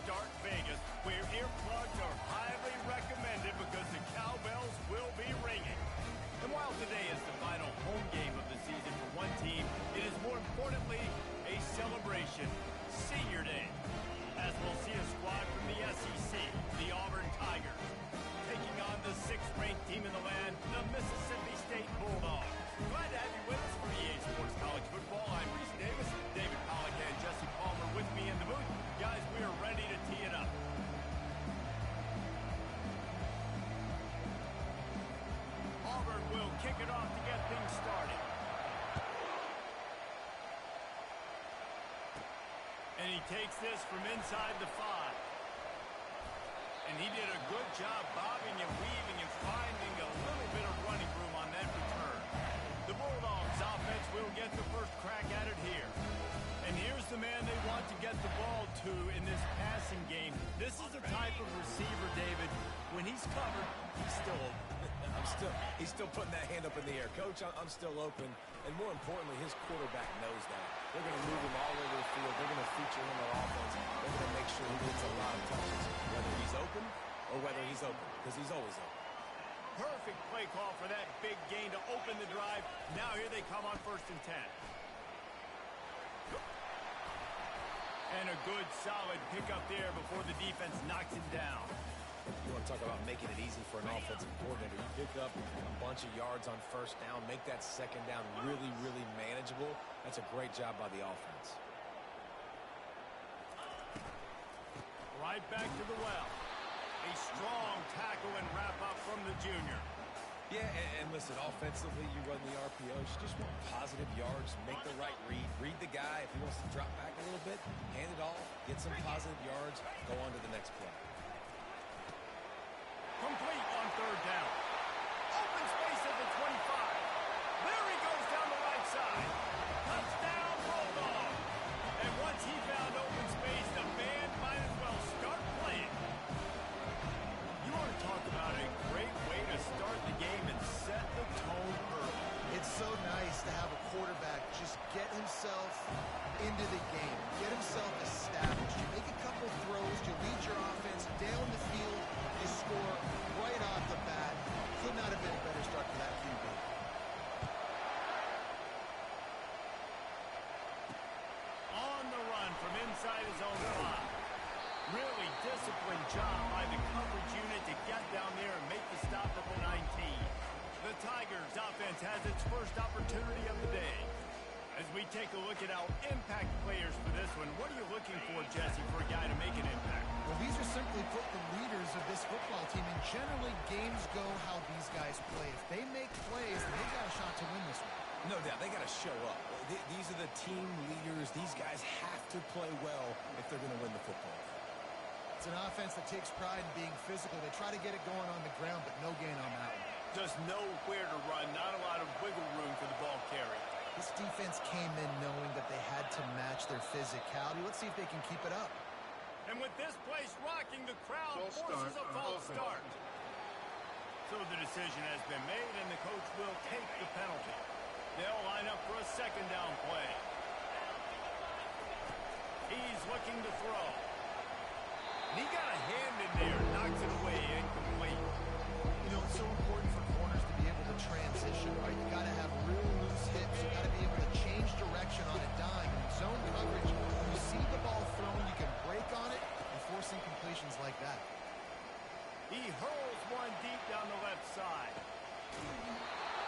start Vegas, where earplugs are highly recommended because the cowbells will be ringing. And while today is the final home game of the season for one team, it is more importantly a celebration, Senior Day, as we'll see a squad from the SEC, the Auburn Tigers, taking on the 6th-ranked team in the land, the Mississippi State Bulldogs. Glad to have you with us for EA Sports College Football. I'm Reese Davis, David Pollack and Jesse Palmer with me in the booth. Guys, we are ready to tee it up. Auburn will kick it off to get things started. And he takes this from inside the 5. And he did a good job bobbing and weaving and finding a little bit of running room on that return. The Bulldogs offense will get the first crack at it here. And here's the man they want to get the ball to in this passing game. This is the type of receiver, David, when he's covered, he's still open. He's still putting that hand up in the air. Coach, I'm still open. And more importantly, his quarterback knows that. They're going to move him all over the field. They're going to feature him on offense. They're going to make sure he gets a lot of touches, whether he's open or whether he's open, because he's always open. Perfect play call for that big gain to open the drive. Now here they come on 1st and 10. And a good, solid pickup there before the defense knocks him down. You want to talk about making it easy for an offensive coordinator. You pick up a bunch of yards on 1st down, make that 2nd down really, really manageable. That's a great job by the offense. Right back to the well. A strong tackle and wrap-up from the junior. Yeah, and listen, offensively, you run the RPOs. You just want positive yards, make the right read. Read the guy. If he wants to drop back a little bit, hand it off, get some positive yards, go on to the next play. Complete on 3rd down. Open space at the 25. There he goes down the right side. Touchdown, Bulldog. And once he found open space, the band might as well start playing. You want to talk about a great way to start the game and set the tone early. It's so nice to have a quarterback just get himself into the game, get himself established. You make a couple throws, you lead your offense down the field, you score right off the bat. Could not have been a better start for that QB. On the run from inside his own 5. Really disciplined job by the coverage unit to get down there and make the stop at the 19. The Tigers offense has its first opportunity of the day. As we take a look at our impact players for this one, what are you looking for, Jesse, for a guy to make an impact? Well, these are simply put the leaders of this football team, and generally games go how these guys play. If they make plays, then they got a shot to win this one. No doubt, they got to show up. These are the team leaders. These guys have to play well if they're going to win the football. It's an offense that takes pride in being physical. They try to get it going on the ground, but no gain on that one. Just know where to run, not a lot of wiggle room for the ball carrier. This defense came in knowing that they had to match their physicality. Let's see if they can keep it up. And with this place rocking, the crowd forces a false start. So the decision has been made, and the coach will take the penalty. They'll line up for a 2nd down play. He's looking to throw. And he got a hand in there, knocks it away, incomplete. You know, it's so important for corners to be able to transition, right? You got to have real loose hips. You got to be able to change direction on a dime. And in zone coverage, when you see the ball thrown, you can break on it and force incompletions like that. He hurls one deep down the left side.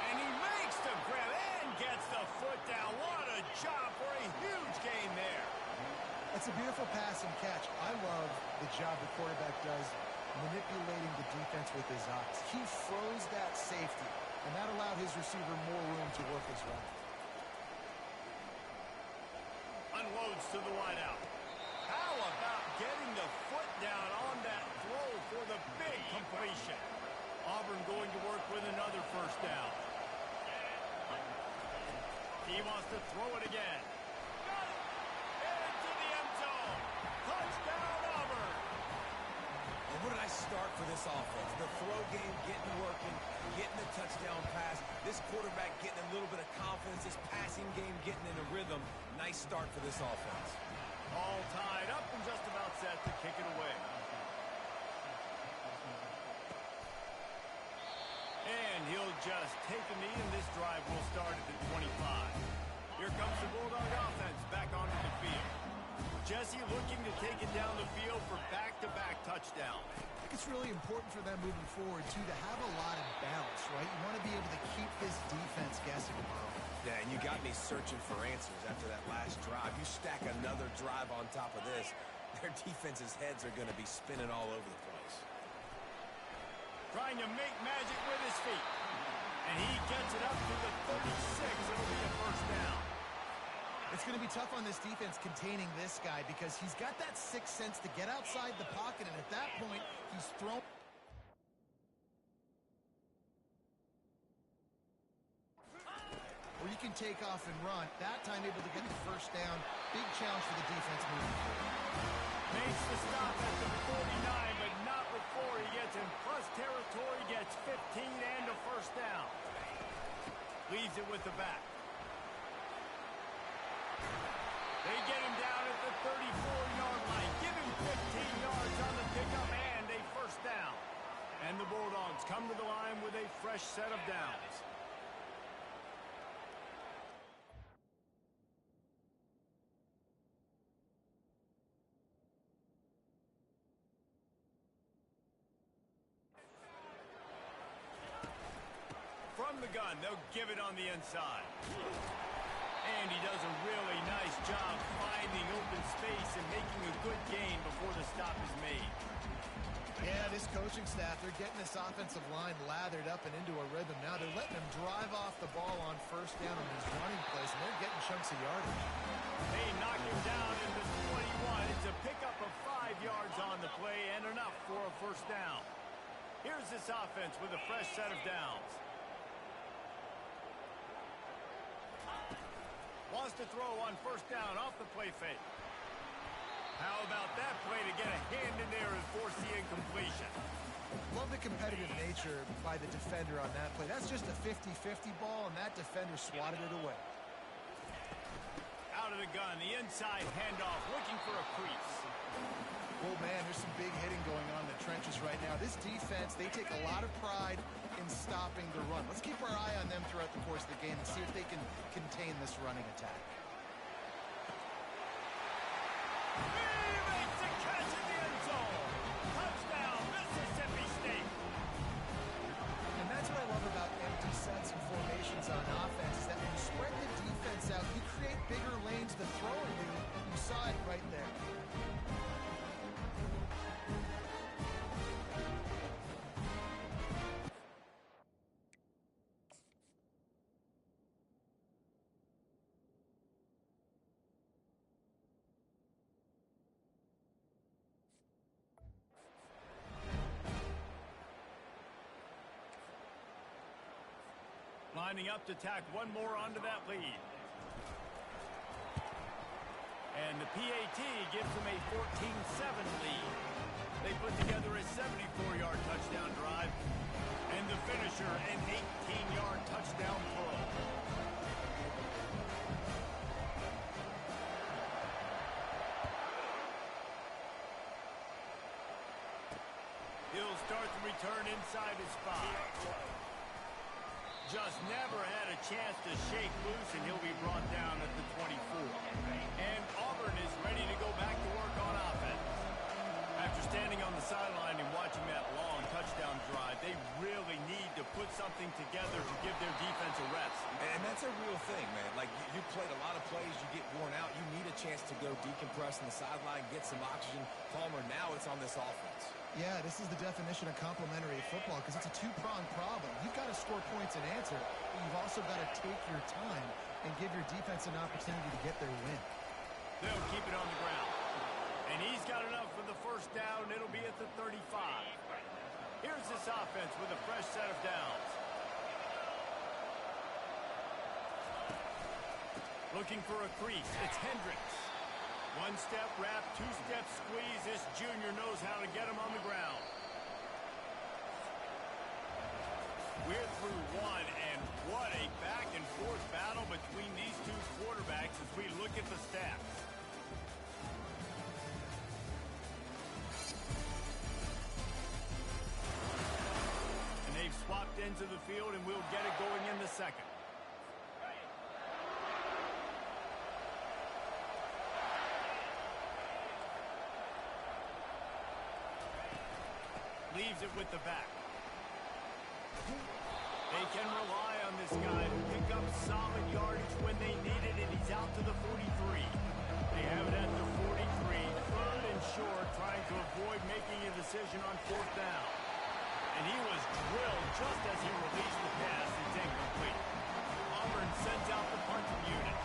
And he makes the grab and gets the foot down. What a job for a huge gain there. That's a beautiful pass and catch. I love the job the quarterback does manipulating the defense with his eyes. He froze that safety, and that allowed his receiver more room to work his route. Unloads to the wideout. How about getting the foot down on that throw for the big completion? Auburn going to work with another 1st down. He wants to throw it again. Got it! Into the end zone. Touchdown, Auburn! And what did I start for this offense? The throw game getting working, getting the touchdown pass. This quarterback getting a little bit of confidence. This passing game getting in a rhythm. Nice start for this offense. All tied up and just about set to kick it away. And he'll just take a knee, and this drive will start at the 25. Here comes the Bulldog offense back onto the field. Jesse looking to take it down the field for back-to-back touchdowns. I think it's really important for them moving forward, too, to have a lot of balance, right? You want to be able to keep this defense guessing tomorrow. Yeah, and you got me searching for answers after that last drive. You stack another drive on top of this, their defense's heads are going to be spinning all over the place. Trying to make magic with his feet. And he gets it up to the 36. It'll be a first down. It's going to be tough on this defense containing this guy because he's got that sixth sense to get outside the pocket, and at that point, he's thrown. Or you can take off and run. That time able to get the first down. Big challenge for the defense moving forward. Makes the stop at the 49, but not before he gets in plus territory, gets 15 and a first down. Leaves it with the back. They get him down at the 34-yard line. Give him 15 yards on the pickup and a first down. And the Bulldogs come to the line with a fresh set of downs. From the gun, they'll give it on the inside. And he does a really nice job finding open space and making a good gain before the stop is made. Yeah, this coaching staff, they're getting this offensive line lathered up and into a rhythm. Now they're letting them drive off the ball on first down on these running plays, and they're getting chunks of yardage. They knock him down in the 21. It's a pickup of 5 yards on the play and enough for a first down. Here's this offense with a fresh set of downs. Wants to throw on first down off the play fake. How about that play to get a hand in there and force the incompletion? Love the competitive nature by the defender on that play. That's just a 50-50 ball, and that defender swatted it away. Out of the gun, the inside handoff, looking for a crease. Oh, man, there's some big hitting going on in the trenches right now. This defense, they take a lot of pride in stopping the run. Let's keep our eye on them throughout the course of the game and see if they can contain this running attack. He makes a catch in the end zone. Touchdown, Mississippi State. And that's what I love about empty sets and formations on offense, is that when you spread the defense out, you create bigger lanes to throw into. You saw it right there. Lining up to tack one more onto that lead. And the PAT gives them a 14-7 lead. They put together a 74-yard touchdown drive. And the finisher, an 18-yard touchdown throw. He'll start the return inside his 5. Just never had a chance to shake loose, and he'll be brought down at the 24. And Auburn is ready to go back to work on offense. After standing on the sideline and watching that long touchdown drive, they really need to put something together to give their defense a rest. And that's a real thing, man. Like, you played a lot of plays, you get worn out, you need a chance to go decompress on the sideline, get some oxygen. Palmer, now it's on this offense. Yeah, this is the definition of complementary football because it's a two-pronged problem. You've got to score points and answer, but you've also got to take your time and give your defense an opportunity to get their win. They'll keep it on the ground. And he's got enough for the first down. It'll be at the 35. Here's this offense with a fresh set of downs. Looking for a crease. It's Hendricks. One-step wrap, two-step squeeze. This junior knows how to get him on the ground. We're through one, and what a back-and-forth battle between these two quarterbacks as we look at the stats. ends of the field, and we'll get it going in the second. Leaves it with the back. They can rely on this guy to pick up solid yardage when they need it, and he's out to the 43. They have it at the 43, third and short, trying to avoid making a decision on fourth down. And he was drilled just as he released the pass. It's incomplete. Auburn sends out the punting unit.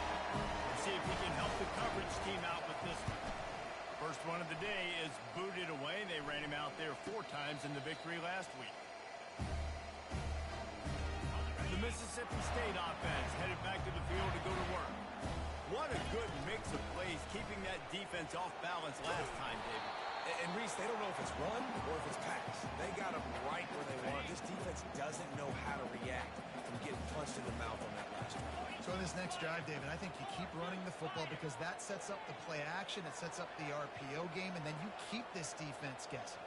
Let's see if he can help the coverage team out with this one. First one of the day is booted away. They ran him out there 4 times in the victory last week. The Mississippi State offense headed back to the field to go to work. What a good mix of plays, keeping that defense off balance last time, David. And Reese, they don't know if it's run or if it's pass. They got them right where they want. This defense doesn't know how to react from getting punched in the mouth on that last one. So in this next drive, David, I think you keep running the football because that sets up the play action, it sets up the RPO game, and then you keep this defense guessing.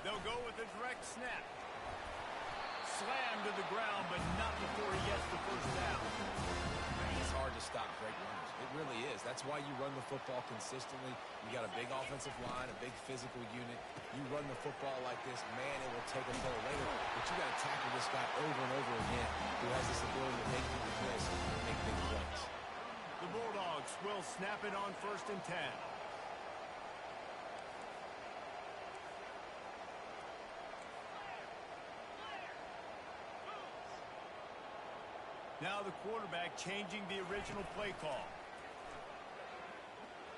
They'll go with a direct snap. Slammed to the ground, but not before he gets the first down. It's hard to stop great runners. It really is. That's why you run the football consistently. You got a big offensive line, a big physical unit. You run the football like this, man, it will take a toll later. But you got to tackle this guy over and over again who has this ability to make people miss and make big plays. The Bulldogs will snap it on 1st and 10. Now the quarterback changing the original play call.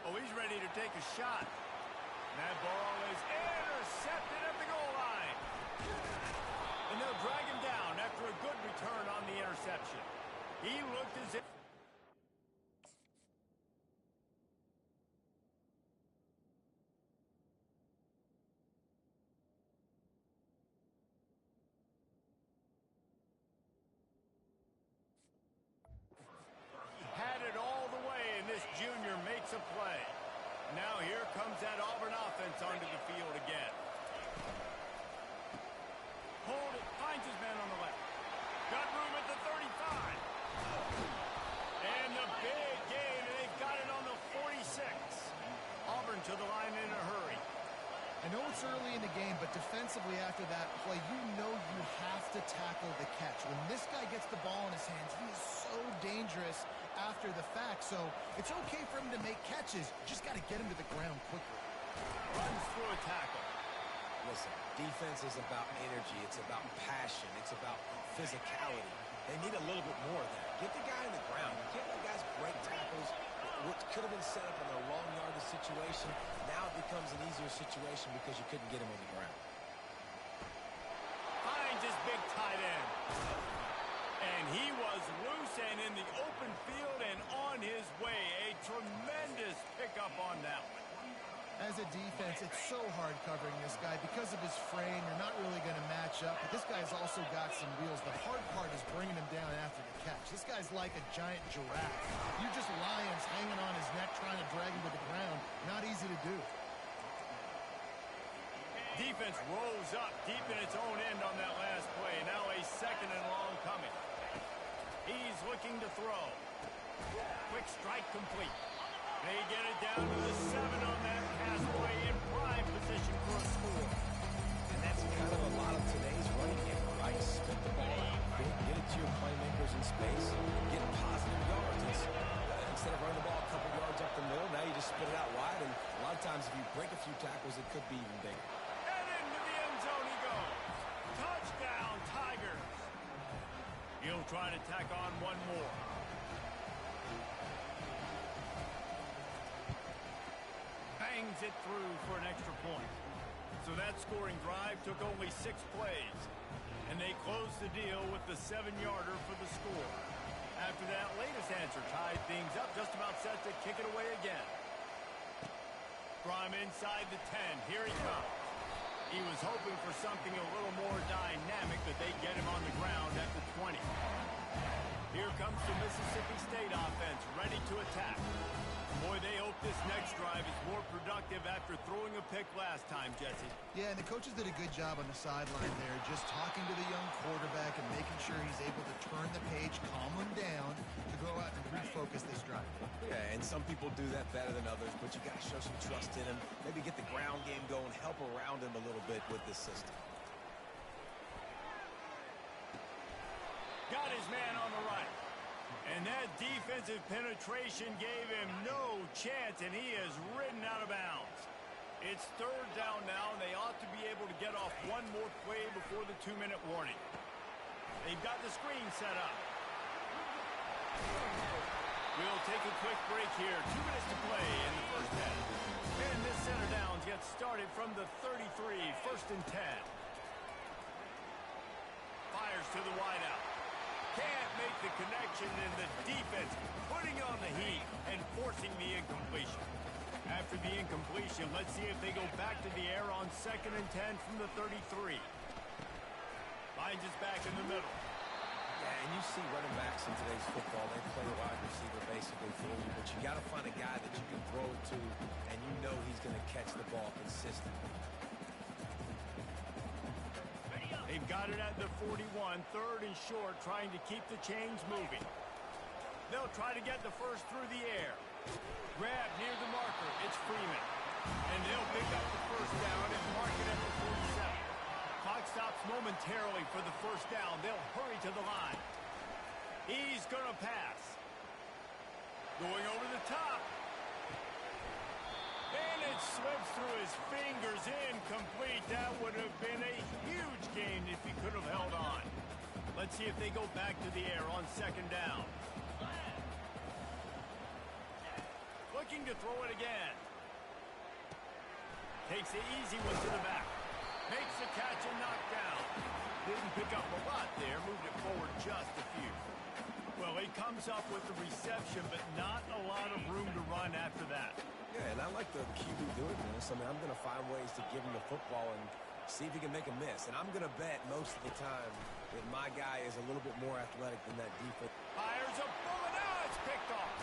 Oh, he's ready to take a shot. That ball is intercepted at the goal line. And they'll drag him down after a good return on the interception. He looked as if... Junior makes a play. Now here comes that Auburn offense onto the field again. Hold it, finds his man on the left. Got room at the 35. And the big gain, and they've got it on the 46. Auburn to the line in a hurry. I know it's early in the game, but defensively after that play, you know you have to tackle the catch. When this guy gets the ball in his hands, he is so dangerous after the fact. So it's okay for him to make catches. Just got to get him to the ground quickly. Runs through a tackle. Listen, defense is about energy. It's about passion. It's about physicality. They need a little bit more of that. Get the guy in the ground. You can't let guys break tackles. What could have been set up in a long yardage situation, now it becomes an easier situation because you couldn't get him on the ground. Finds his big tight end. And he was loose and in the open field and on his way. A tremendous pickup on that one. As a defense, it's so hard covering this guy. Because of his frame, you're not really going to match up. But this guy's also got some wheels. The hard part is bringing him down after the catch. This guy's like a giant giraffe. You just lions hanging on his neck trying to drag him to the ground. Not easy to do. Defense rose up deep in its own end on that last play. Now a 2nd and long coming. He's looking to throw. Quick strike complete. They get it down to the 7 on that pass play in prime position for a score. And that's kind of a lot of today's running game, right? Split the ball out, get it to your playmakers in space, get positive yards. Instead of running the ball a couple yards up the middle, now you just split it out wide, and a lot of times if you break a few tackles, it could be even bigger. And into the end zone he goes. Touchdown, Tigers. He'll try to tack on one more. Bangs it through for an extra point. So that scoring drive took only 6 plays. And they closed the deal with the 7-yarder for the score. After that latest answer tied things up, just about set to kick it away again. From inside the 10, here he comes. He was hoping for something a little more dynamic, but they get him on the ground at the 20. Here comes the Mississippi State offense, ready to attack. Boy, they hope this next offense drive is more productive after throwing a pick last time, Jesse. Yeah, and the coaches did a good job on the sideline there, just talking to the young quarterback and making sure he's able to turn the page, calm him down, to go out and refocus this drive. Yeah, and some people do that better than others, but you got to show some trust in him. Maybe get the ground game going, help around him a little bit with this system. Got his man on the right. And that defensive penetration gave him no chance, and he is ridden out of bounds. It's third down now, and they ought to be able to get off one more play before the 2-minute warning. They've got the screen set up. We'll take a quick break here. 2 minutes to play in the first half. And this center downs gets started from the 33, first and 10. Fires to the wideout. Can't make the connection, and the defense putting on the heat and forcing the incompletion. After the incompletion, let's see if they go back to the air on 2nd and 10 from the 33. Finds his back in the middle. Yeah, and you see running backs in today's football, they play wide receiver basically for you, but you got to find a guy that you can throw it to, and you know he's going to catch the ball consistently. They've got it at the 41, third and short, trying to keep the chains moving. They'll try to get the first through the air. Grab near the marker, it's Freeman. And they'll pick up the first down and mark it at the 47. Clock stops momentarily for the first down. They'll hurry to the line. He's going to pass. Going over the top. And it slips through his fingers, incomplete. That would have been a huge gain if he could have held on. Let's see if they go back to the air on 2nd down. Looking to throw it again. Takes the easy one to the back. Makes the catch and knock down. Didn't pick up a lot there, moved it forward just a few. Well, he comes up with the reception, but not a lot of room to run after that. Yeah, and I like the QB doing this. I mean, I'm going to find ways to give him the football and see if he can make a miss. And I'm going to bet most of the time that my guy is a little bit more athletic than that defense. Fires a bullet. Now it's picked off.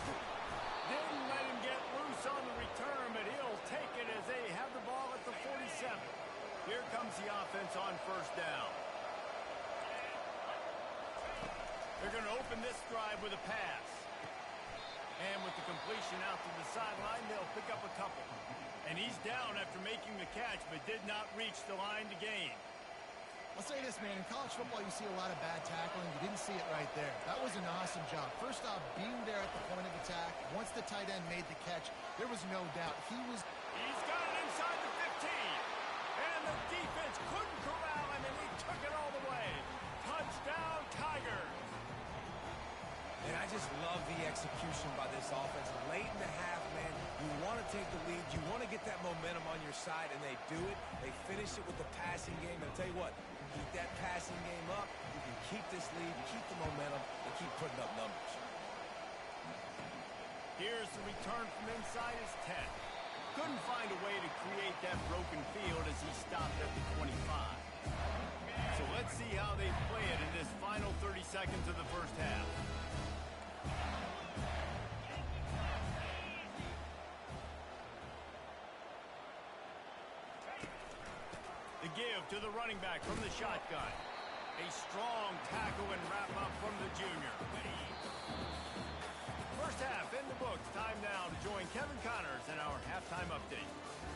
Didn't let him get loose on the return, but he'll take it as they have the ball at the 47. Here comes the offense on first down. They're going to open this drive with a pass. And with the completion out to the sideline, they'll pick up a couple. And he's down after making the catch, but did not reach the line to gain. I'll say this, man. In college football, you see a lot of bad tackling. You didn't see it right there. That was an awesome job. First off, being there at the point of attack. Once the tight end made the catch, there was no doubt. He's got it inside the 15. And the defense couldn't corral him, and he took it all the way. Touchdown, Tigers. And I just love the execution by this offense. Late in the half, man, you want to take the lead. You want to get that momentum on your side, and they do it. They finish it with the passing game. And I'll tell you what, keep that passing game up. You can keep this lead, keep the momentum, and keep putting up numbers. Here's the return from inside his 10. Couldn't find a way to create that broken field as he stopped at the 25. So let's see how they play it in this final 30 seconds of the first half. The give to the running back from the shotgun. A strong tackle and wrap up from the junior. First half in the books. Time now to join Kevin Connors in our halftime update.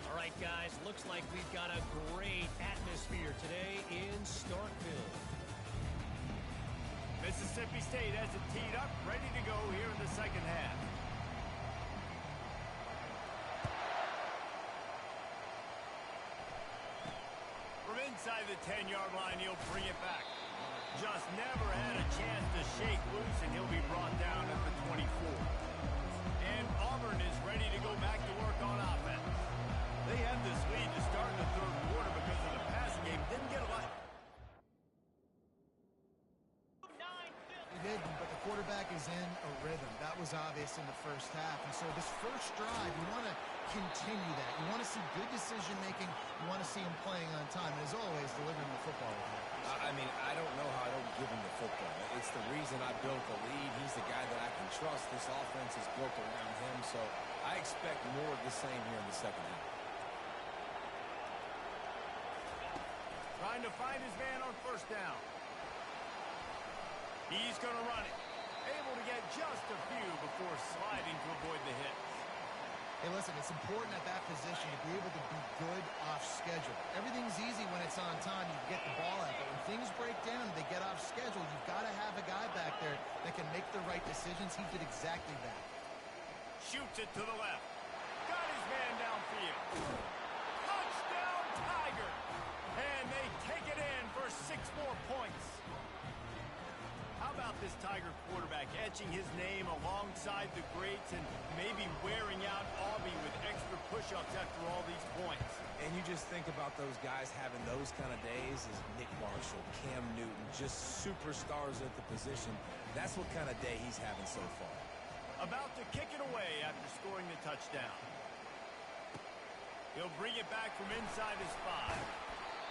All right, guys, looks like we've got a great atmosphere today in Starkville. Mississippi State has it teed up, ready to go here in the second half. From inside the 10-yard line, he'll bring it back. Just never had a chance to shake loose, and he'll be brought down at the 24. And Auburn is ready to go back to work on offense. They had this lead to start the third quarter because of the passing game. Didn't get a lot. He didn't, but the quarterback is in a rhythm. That was obvious in the first half. And so this first drive, you want to continue that. You want to see good decision-making. You want to see him playing on time. And as always, delivering the football. I mean, I don't know how I don't give him the football. It's the reason I built the lead. He's the guy that I can trust. This offense is built around him, so I I expect more of the same here in the second half. Trying to find his man on first down. He's going to run it. Able to get just a few before sliding to avoid the hit. Hey, listen, it's important at that position to be able to be good off schedule. Everything's easy when it's on time. You get the ball out. But when things break down and they get off schedule, you've got to have a guy back there that can make the right decisions. He did exactly that. Shoots it to the left. Got his man downfield. Touchdown, Tiger. And they take it in for 6 more points. How about this Tiger quarterback etching his name alongside the greats and maybe wearing out Aubie with extra push-ups after all these points? And you just think about those guys having those kind of days as Nick Marshall, Cam Newton, just superstars at the position. That's what kind of day he's having so far. About to kick it away after scoring the touchdown. He'll bring it back from inside his 5.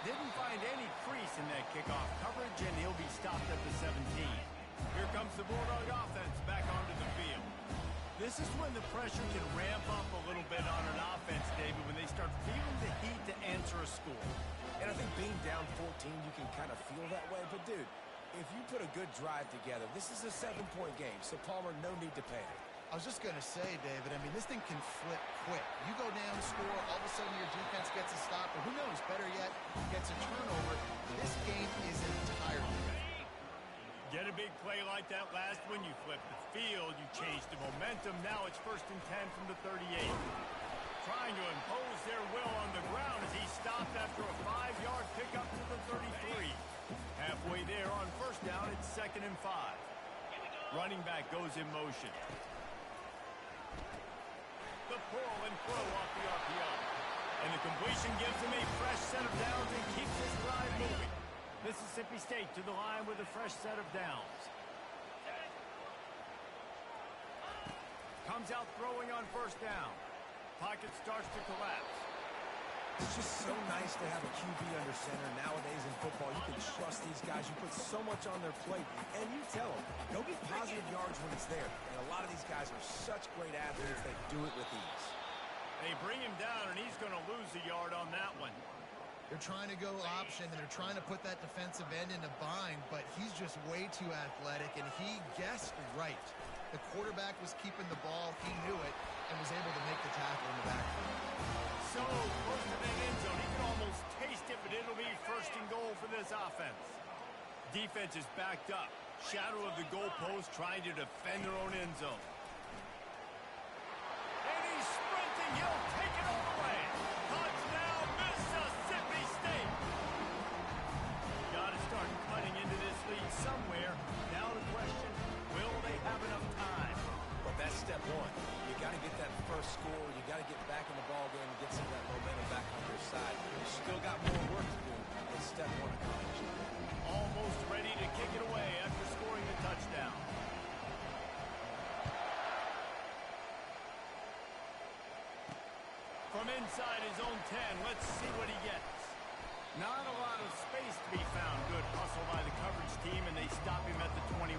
Didn't find any crease in that kickoff coverage, and he'll be stopped at the 17. Here comes the Bulldog offense back onto the field. This is when the pressure can ramp up a little bit on an offense, David, when they start feeling the heat to answer a score. And I think being down 14, you can kind of feel that way. But, dude, if you put a good drive together, this is a 7-point game, so Palmer, no need to panic. I was just going to say, David, I mean, this thing can flip quick. You go down, score, all of a sudden your defense gets a stop, or who knows, better yet, gets a turnover. This game is entirely. Get a big play like that last when you flip the field. You change the momentum. Now it's 1st and 10 from the 38. Trying to impose their will on the ground as he stopped after a 5-yard pickup to the 33. Halfway there on first down, it's 2nd and 5. Running back goes in motion. The pull and throw off the RPO. And the completion gives him a fresh set of downs and keeps his drive moving. Mississippi State to the line with a fresh set of downs. Comes out throwing on first down. Pocket starts to collapse. It's just so nice to have a QB under center. Nowadays in football, you can trust these guys. You put so much on their plate, and you tell them, go get positive yards when it's there. And a lot of these guys are such great athletes that do it with ease. They bring him down, and he's going to lose a yard on that one. They're trying to go option, and they're trying to put that defensive end in a bind, but he's just way too athletic, and he guessed right. The quarterback was keeping the ball. He knew it and was able to make the tackle in the backfield. So close to that end zone, he can almost taste it, but it'll be 1st and goal for this offense. Defense is backed up. Shadow of the goalpost trying to defend their own end zone. And he's sprinting. He'll take it all the way. Touchdown, Mississippi State. Got to start cutting into this lead somewhere. Now the question, will they have enough time? But that's step 1. You got to get that first score. You got to get back in the ball game and get some of that momentum back on your side. You still got more work to do, but step 1 accomplished. Almost ready to kick it away after scoring the touchdown. From inside his own 10, let's see what he gets. Not a lot of space to be found. Good hustle by the coverage team, and they stop him at the 21.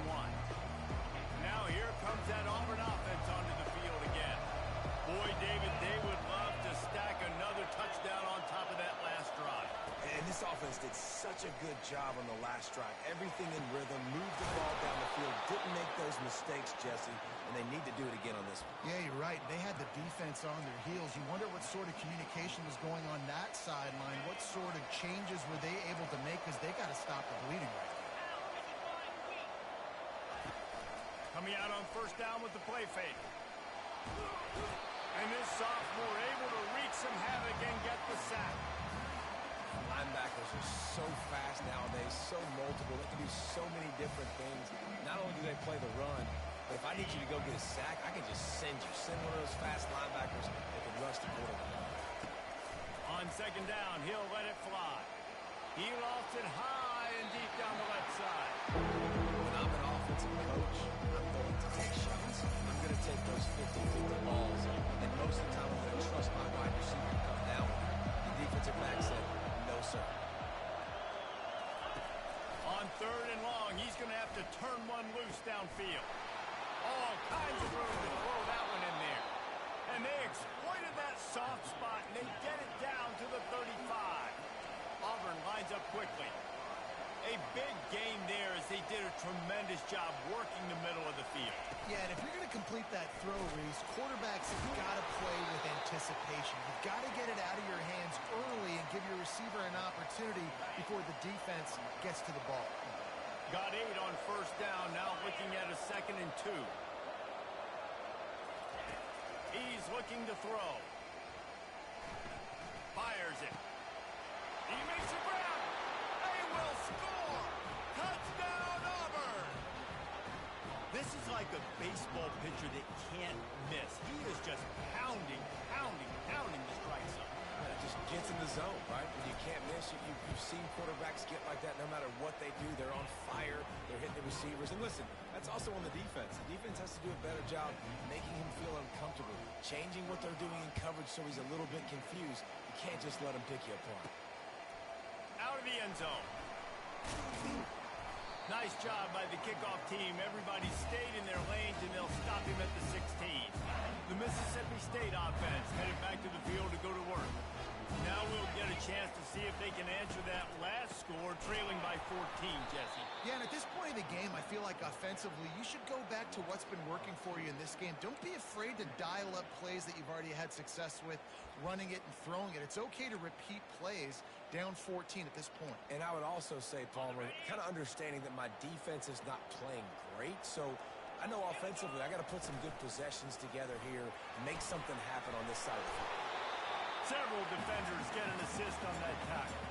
Now here comes that Auburn offense onto the field again. Boy, David, they would love to stack another touchdown on top of that last drive. And this offense did such a good job on the last drive. Everything in rhythm, moved the ball down the field, didn't make those mistakes, Jesse, and they need to do it again on this one. Yeah, you're right. They had the defense on their heels. You wonder what sort of communication was going on that sideline. What sort of changes were they able to make, because they got to stop the bleeding right now. Coming out on first down with the play fake. And this sophomore able to wreak some havoc and get the sack. Linebackers are so fast nowadays, so multiple. They can do so many different things. Not only do they play the run, but if I need you to go get a sack, I can just send you. Send one of those fast linebackers that can rush the quarterback. On second down, he'll let it fly. He lofts it high and deep down the left side. When I'm an offensive coach, I'm going to take shots. I'm going to take those 50-50 balls. And most of the time, I'm going to trust my wide receiver to come down. The defensive back said, no, sir. On third and long, he's going to have to turn one loose downfield. All kinds of room to throw that one in there. And they soft spot, and they get it down to the 35. Auburn lines up quickly. A big gain there as they did a tremendous job working the middle of the field. Yeah, and if you're going to complete that throw, Reese, quarterbacks have got to play with anticipation. You've got to get it out of your hands early and give your receiver an opportunity before the defense gets to the ball. Got 8 on first down, now looking at a 2nd and 2. He's looking to throw. Fires it. He makes a grab. They will score. Touchdown, Auburn. This is like a baseball pitcher that can't miss. He is just pounding the strike zone. It just gets in the zone, right? When you can't miss, you've seen quarterbacks get like that no matter what they do. They're on fire. They're hitting the receivers. And listen, that's also on the defense. The defense has to do a better job making him feel uncomfortable, changing what they're doing in coverage so he's a little bit confused. You can't just let him pick you apart. Out of the end zone. Nice job by the kickoff team. Everybody stayed in their lanes, and they'll stop him at the 16. The Mississippi State offense headed back to the field to go to work. Now we'll get a chance to see if they can answer that last score, trailing by 14, Jesse. Yeah, and at this point of the game, I feel like offensively, you should go back to what's been working for you in this game. Don't be afraid to dial up plays that you've already had success with, running it and throwing it. It's okay to repeat plays down 14 at this point. And I would also say, Palmer, kind of understanding that my defense is not playing great, so I know offensively I got to put some good possessions together here and make something happen on this side of the field. Several defenders get an assist on that tackle.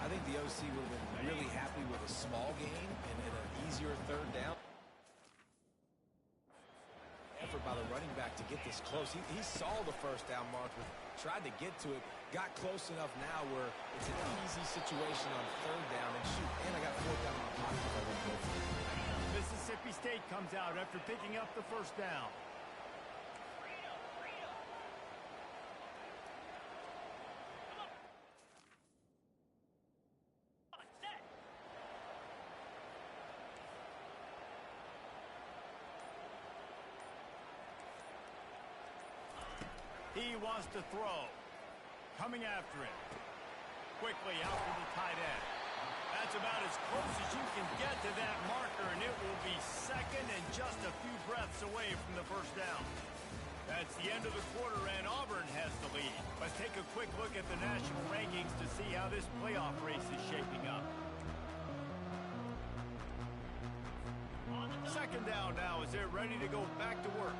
I think the OC would have been really happy with a small gain and an easier 3rd down. Effort by the running back to get this close. He saw the first down marker, tried to get to it, got close enough now where it's an easy situation on 3rd down, and shoot, and I got 4th down in my pocket if I want to go for it. Mississippi State comes out after picking up the first down. He wants to throw. Coming after him. Quickly out to the tight end. That's about as close as you can get to that marker, and it will be 2nd and just a few breaths away from the first down. That's the end of the quarter, and Auburn has the lead. Let's take a quick look at the national rankings to see how this playoff race is shaping up. 2nd down now as they're ready to go back to work.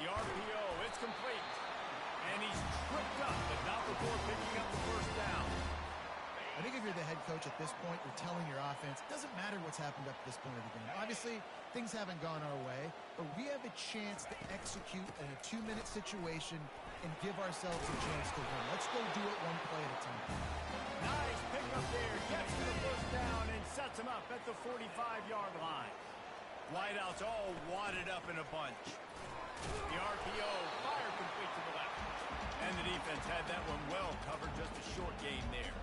The RPO, it's complete. And he's tripped up, but not before picking up the first down. I think if you're the head coach at this point, you're telling your offense, it doesn't matter what's happened up to this point of the game. Obviously, things haven't gone our way, but we have a chance to execute in a 2-minute situation and give ourselves a chance to win. Let's go do it one play at a time. Nice pickup there. Gets to the first down and sets him up at the 45-yard line. Wideouts all wadded up in a bunch. The RPO, fire complete to the left. And the defense had that one well covered, just a short gain there.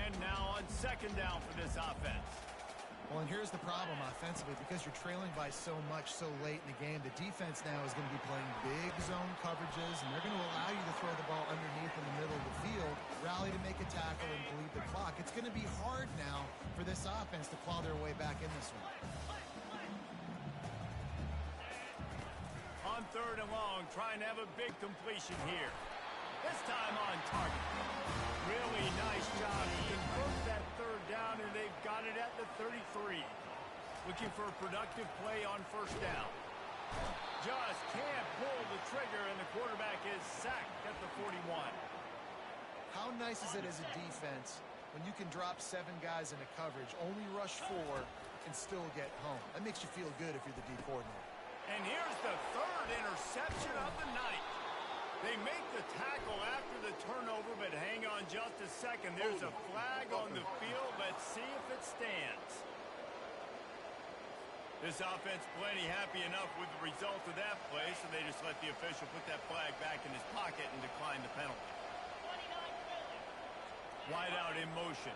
And now on 2nd down for this offense. Well, and here's the problem offensively. Because you're trailing by so much so late in the game, the defense now is going to be playing big zone coverages, and they're going to allow you to throw the ball underneath in the middle of the field, rally to make a tackle, and bleed the clock. It's going to be hard now for this offense to claw their way back in this one. On 3rd and long, trying to have a big completion here. This time on target. Really nice job to convert that 3rd down, and they've got it at the 33. Looking for a productive play on first down. Just can't pull the trigger, and the quarterback is sacked at the 41. How nice is it as a defense when you can drop 7 guys into coverage, only rush 4, and still get home? That makes you feel good if you're the D coordinator. And here's the 3rd interception of the night. They make the tackle after the turnover, but hang on just a second. There's a flag on the field. Let's see if it stands. This offense plenty happy enough with the result of that play, so they just let the official put that flag back in his pocket and decline the penalty. Wide out in motion.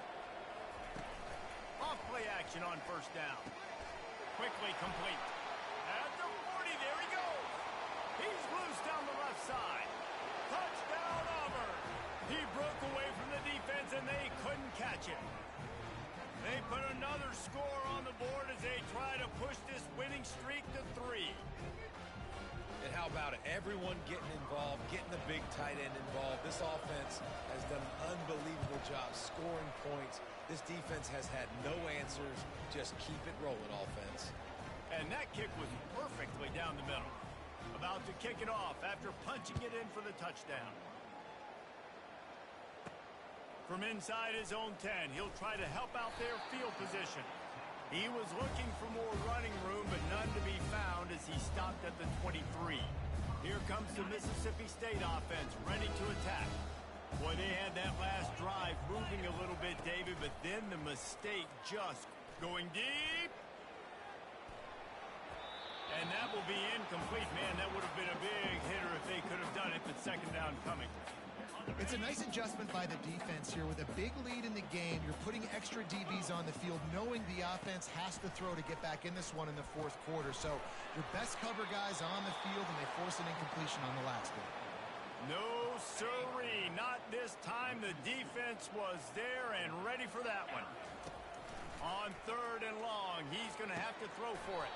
Off play action on first down. Quickly complete. At the 40, How about it? Everyone getting involved, getting the big tight end involved. This offense has done an unbelievable job scoring points. This defense has had no answers. Just keep it rolling, offense. And that kick was perfectly down the middle. About to kick it off after punching it in for the touchdown. From inside his own 10, he'll try to help out their field position. He was looking for more running room, but none to be found as he stopped at the 23. Here comes the Mississippi State offense, ready to attack. Boy, they had that last drive moving a little bit, David, but then the mistake just going deep. And that will be incomplete. Man, that would have been a big hitter if they could have done it, but second down coming. It's a nice adjustment by the defense here. With a big lead in the game, you're putting extra DBs on the field, knowing the offense has to throw to get back in this one in the fourth quarter. So your best cover guys on the field, and they force an incompletion on the last one. No, sirree, not this time. The defense was there and ready for that one. On third and long, he's going to have to throw for it.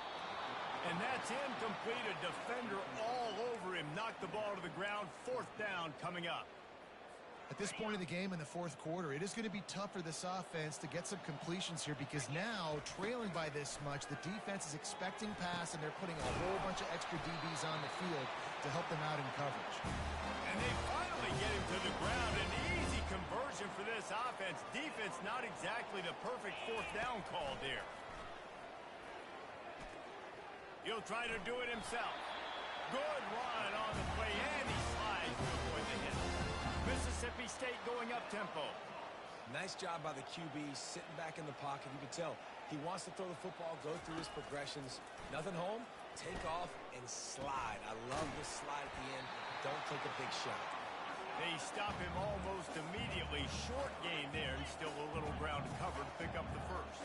And that's incomplete. A defender all over him. Knocked the ball to the ground. Fourth down coming up. At this point in the game in the fourth quarter, it is going to be tough for this offense to get some completions here, because now, trailing by this much, the defense is expecting pass, and they're putting a whole bunch of extra DBs on the field to help them out in coverage. And they finally get him to the ground. An easy conversion for this offense. Defense not exactly the perfect fourth down call there. He'll try to do it himself. Good run on the play, and he slides to avoid the hit. Mississippi State going up-tempo. Nice job by the QB, sitting back in the pocket. You can tell he wants to throw the football, go through his progressions. Nothing home, take off, and slide. I love this slide at the end. Don't take a big shot. They stop him almost immediately. Short gain there, and still a little ground to cover to pick up the first.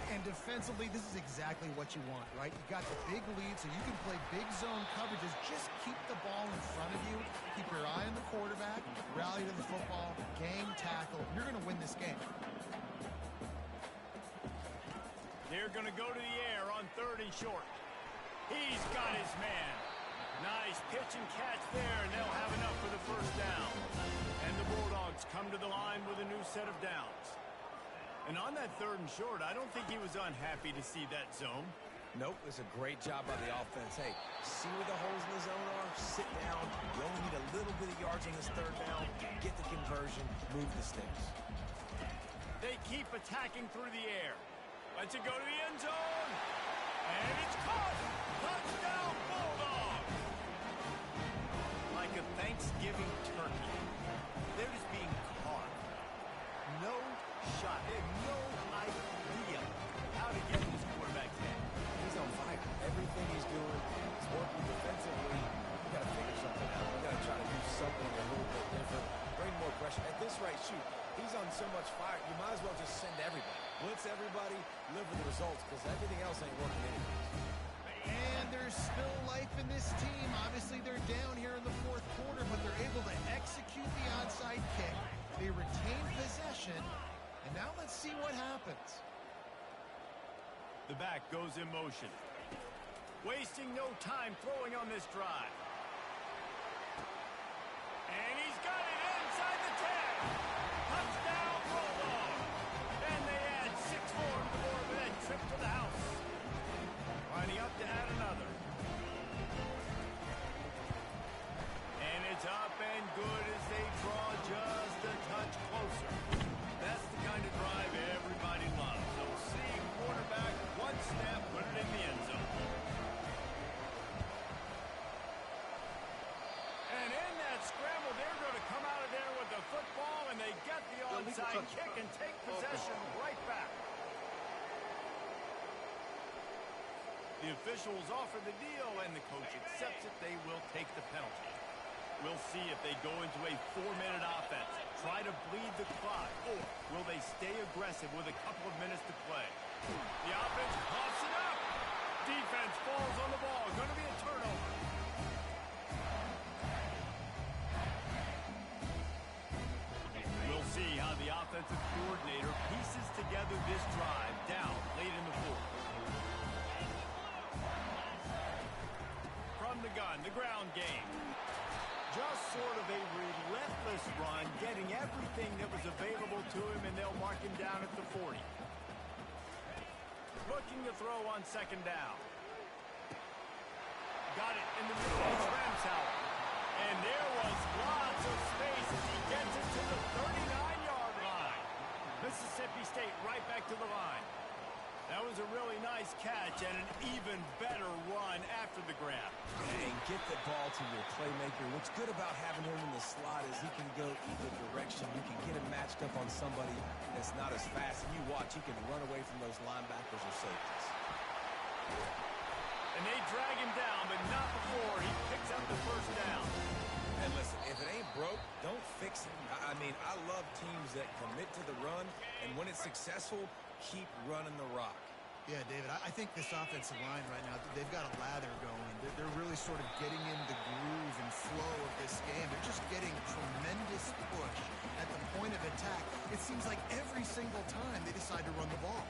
And defensively, this is exactly what you want, right? You got the big lead, so you can play big zone coverages. Just keep the ball in front of you. Keep your eye on the quarterback. Rally to the football. Gang tackle. You're going to win this game. They're going to go to the air on third and short. He's got his man. Nice pitch and catch there, and they'll have enough for the first down. And the Bulldogs come to the line with a new set of downs. And on that third and short, I don't think he was unhappy to see that zone. Nope, it's a great job by the offense. Hey, see where the holes in the zone are? Sit down. You only need a little bit of yards on this third down. Get the conversion. Move the sticks. They keep attacking through the air. Let's it go to the end zone. And it's caught. Touchdown, Bulldogs. Like a Thanksgiving turkey. They're just being caught. No shot. They have no idea how to get this quarterback's head. He's on fire. Everything he's doing is working defensively. We got to figure something out. We got to try to do something a little bit different. Bring more pressure. At this rate, shoot, he's on so much fire, you might as well just send everybody. Blitz everybody, live with the results, because everything else ain't working anyways. And there's still life in this team. Obviously, they're down here in the fourth quarter, but they're able to execute the onside kick. They retain possession. And now let's see what happens. The back goes in motion. Wasting no time throwing on this drive. And he's got it inside the 10. Touchdown, Bulldogs. And they add 6 more to the board with that trip to the house. Lining up to add another. And it's up and good as they draw just a touch closer. That's the kind of drive everybody loves. So see quarterback, one snap, put it in the end zone. And in that scramble, they're going to come out of there with the football, and they get the onside kick and take possession right back. The officials offer the deal, and the coach accepts it. They will take the penalty. We'll see if they go into a 4-minute offense, try to bleed the clock, or will they stay aggressive with a couple of minutes to play? The offense pops it up. Defense falls on the ball. Going to be a turnover. We'll see how the offensive coordinator pieces together this drive down late in the fourth. From from the gun, the ground game. Just sort of a relentless run, getting everything that was available to him, and they'll mark him down at the 40. Looking to throw on second down. Got it in the middle of Ramsauer. And there was lots of space as he gets it to the 39-yard line. Mississippi State right back to the line. That was a really nice catch and an even better run after the grab. And get the ball to your playmaker. What's good about having him in the slot is he can go either direction. You can get him matched up on somebody that's not as fast. And you watch, he can run away from those linebackers or safeties. And they drag him down, but not before he picks up the first down. And listen, if it ain't broke, don't fix it. I mean, I love teams that commit to the run, and when it's successful, keep running the rock. Yeah, David, I think this offensive line right now, they've got a lather going. They're really sort of getting in the groove and flow of this game. They're just getting tremendous push at the point of attack. It seems like every single time they decide to run the ball.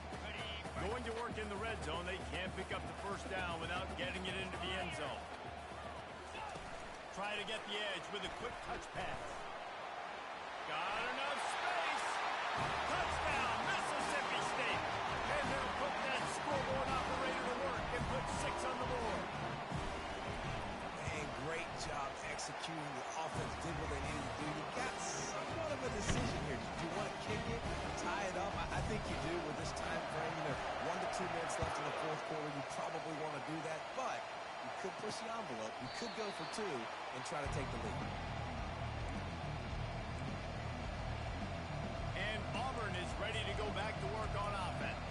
Going to work in the red zone. They can't pick up the first down without getting it into the end zone. Try to get the edge with a quick touch pass. Got enough space. Touchdown, Mississippi State. And they'll put that scoreboard operator to work and put 6 on the board. And great job executing. The offense did what they needed to do. You got somewhat of a decision here. Do you want to kick it, tie it up? I think you do with this time frame. 1 to 2 minutes left in the fourth quarter. You probably want to do that, but you could push the envelope. You could go for 2 and try to take the lead. And Auburn is ready to go back to work on offense.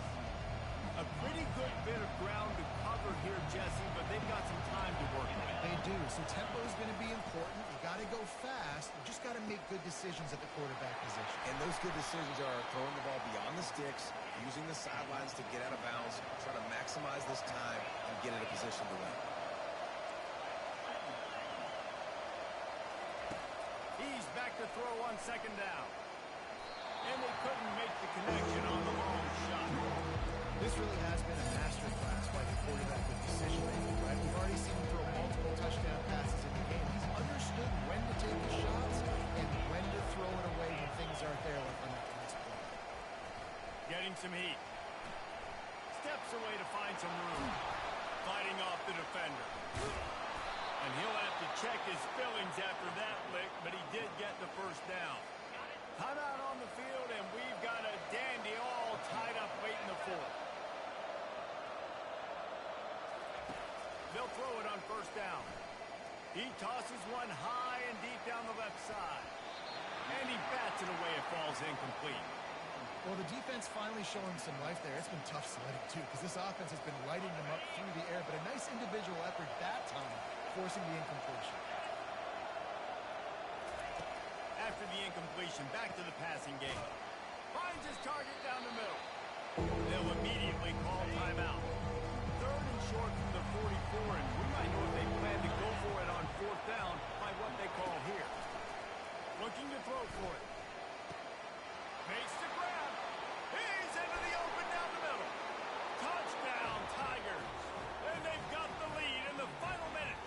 A pretty good bit of ground to cover here, Jesse, but they've got some time to work with. They do. So tempo is going to be important. You got to go fast. You just got to make good decisions at the quarterback position. And those good decisions are throwing the ball beyond the sticks, using the sidelines to get out of bounds, trying to maximize this time and get in a position to win. He's back to throw on second down. And they couldn't make the connection on the long shot. This really has been a masterclass by the quarterback with decision-making, right? We've already seen him throw multiple touchdown passes in the game. He's understood when to take his shots and when to throw it away when things aren't there, like on that last play. Getting some heat. Steps away to find some room. Fighting off the defender. And he'll have to check his fillings after that lick, but he did get the first down. Timeout on the field, and we've got a dandy all tied up late in the fourth. They'll throw it on first down. He tosses one high and deep down the left side. And he bats it away. It falls incomplete. Well, the defense finally showing some life there. It's been tough sledding, too, because this offense has been lighting them up through the air, but a nice individual effort that time, forcing the incompletion. After the incompletion, back to the passing game. Finds his target down the middle. They'll immediately call timeout. 3rd and short from the 44, and we might know if they plan to go for it on 4th down by what they call here. Looking to throw for it. Makes the grab. He's into the open down the middle. Touchdown, Tigers. And they've got the lead in the final minute.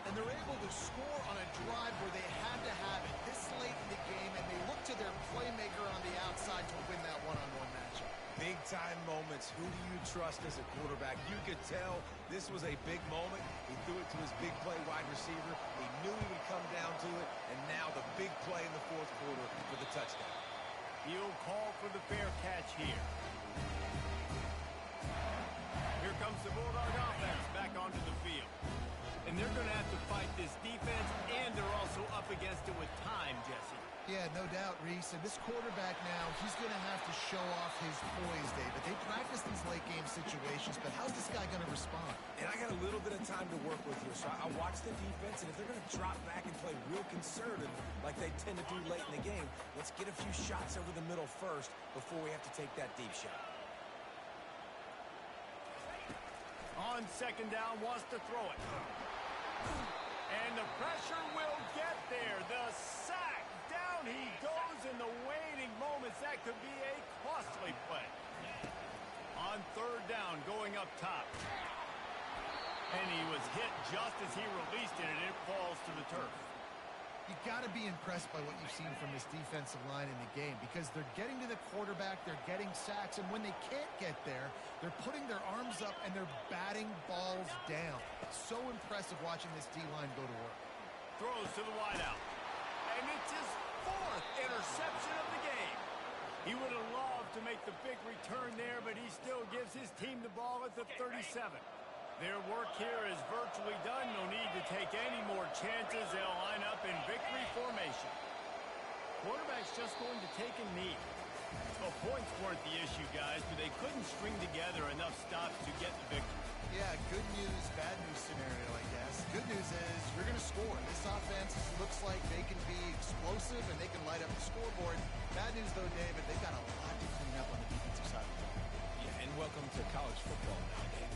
And they're able to score on a drive where they had to have it this late in the game, and they look to their playmaker on the outside to win that one-on-one matchup. Big-time moments. Who do you trust as a quarterback? You could tell this was a big moment. He threw it to his big play wide receiver. He knew he would come down to it, and now the big play in the fourth quarter for the touchdown. He'll call for the fair catch here. Here comes the Bulldog offense back onto the field. And they're going to have to fight this defense, and they're also up against it with time, Jesse. Yeah, no doubt, Reese. And this quarterback now, he's going to have to show off his poise, David. They practice these late-game situations, but how's this guy going to respond? And I got a little bit of time to work with here, so I watch the defense, and if they're going to drop back and play real conservative like they tend to do late in the game, let's get a few shots over the middle first before we have to take that deep shot. On second down, wants to throw it. And the pressure will get there. The sack. Down he goes in the waning moments. That could be a costly play. On 3rd down, going up top. And he was hit just as he released it, and it falls to the turf. You got to be impressed by what you've seen from this defensive line in the game because they're getting to the quarterback, they're getting sacks, and when they can't get there, they're putting their arms up and they're batting balls down. So impressive watching this D-line go to work. Throws to the wideout. And it's his 4th interception of the game. He would have loved to make the big return there, but he still gives his team the ball at the 37. Their work here is virtually done. No need to take any more chances. They'll line up in victory formation. Quarterback's just going to take a knee. Well, points weren't the issue, guys, but they couldn't string together enough stops to get the victory. Yeah, good news, bad news scenario, I guess. Good news is you're going to score. This offense looks like they can be explosive and they can light up the scoreboard. Bad news, though, David, they've got a lot to clean up on the defensive side of the ball. Yeah, and welcome to college football now, David.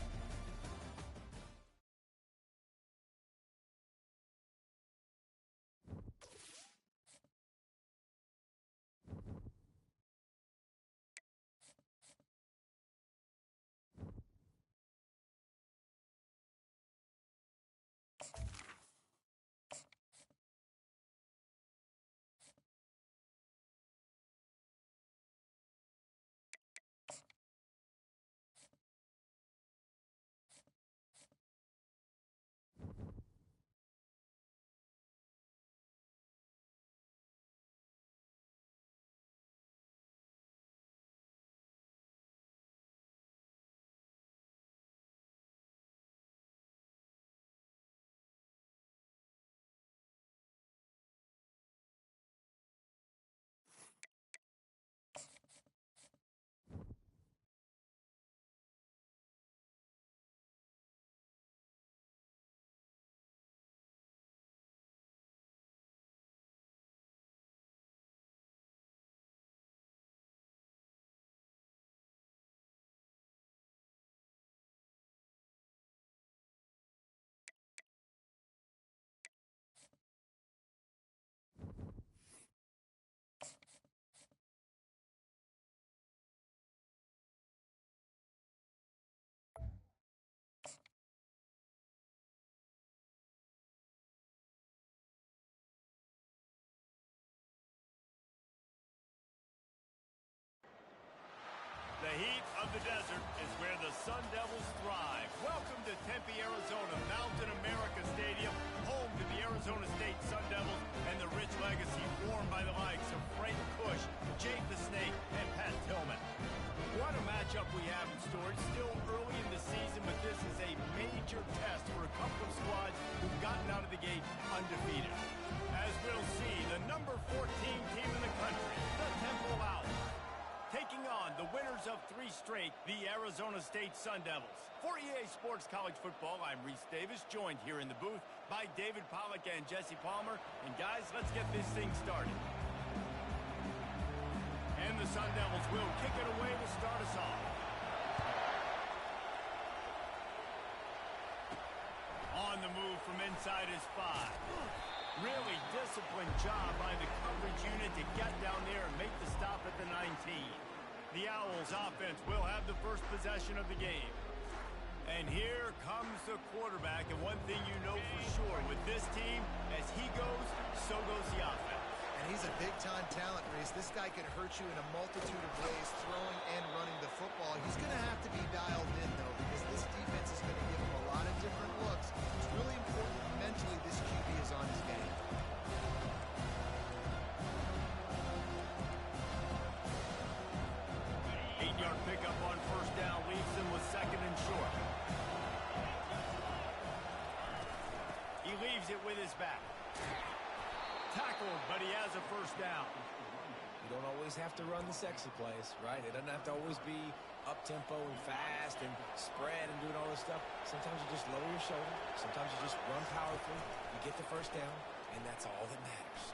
The heat of the desert is where the Sun Devils thrive. Welcome to Tempe, Arizona, Mountain America Stadium, home to the Arizona State Sun Devils and the rich legacy formed by the likes of Frank Kush, Jake the Snake, and Pat Tillman. What a matchup we have in store. It's still early in the season, but this is a major test for a couple of squads who've gotten out of the gate undefeated. As we'll see, the number 14 team in the country, the Temple LOAF, taking on the winners of 3 straight, the Arizona State Sun Devils. For EA Sports College Football, I'm Reese Davis, joined here in the booth by David Pollack and Jesse Palmer. And guys, let's get this thing started. And the Sun Devils will kick it away to start us off. On the move from inside is 5. Really disciplined job by the coverage unit to get down there and make the stop at the 19. The Owls offense will have the first possession of the game. And here comes the quarterback. And one thing you know for sure with this team, as he goes, so goes the offense. And he's a big-time talent, Reese. This guy can hurt you in a multitude of ways, throwing and running the football. He's going to have to be dialed in, though, because this defense is going to give him a lot of different looks. It's really important mentally this QB is on his game. Eight-yard pickup on first down leaves him with 2nd and short. He leaves it with his back. Tackled, but he has a first down. You don't always have to run the sexy plays, right? It doesn't have to always be up-tempo and fast and spread and doing all this stuff. Sometimes you just lower your shoulder. Sometimes you just run powerfully. You get the first down, and that's all that matters.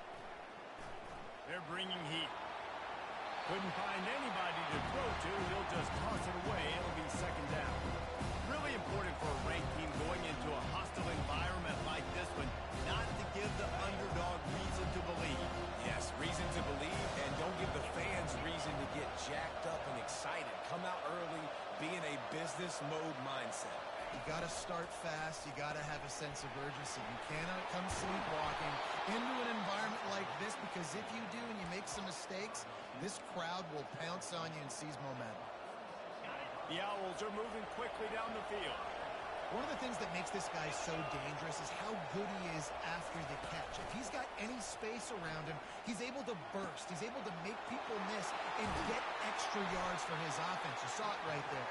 They're bringing heat. Couldn't find anybody to throw to. He'll just toss it away. It'll be 2nd down. Really important for a ranked team going into a hostile environment like this one, not to give the underdog reason to believe. Yes, reason to believe, and don't give the fans reason to get jacked up and excited. Come out early, be in a business mode mindset. You got to start fast. You got to have a sense of urgency. You cannot come sleepwalking into an environment like this, because if you do and you make some mistakes, this crowd will pounce on you and seize momentum. The Owls are moving quickly down the field. One of the things that makes this guy so dangerous is how good he is after the catch. If he's got any space around him, he's able to burst. He's able to make people miss and get extra yards for his offense. You saw it right there.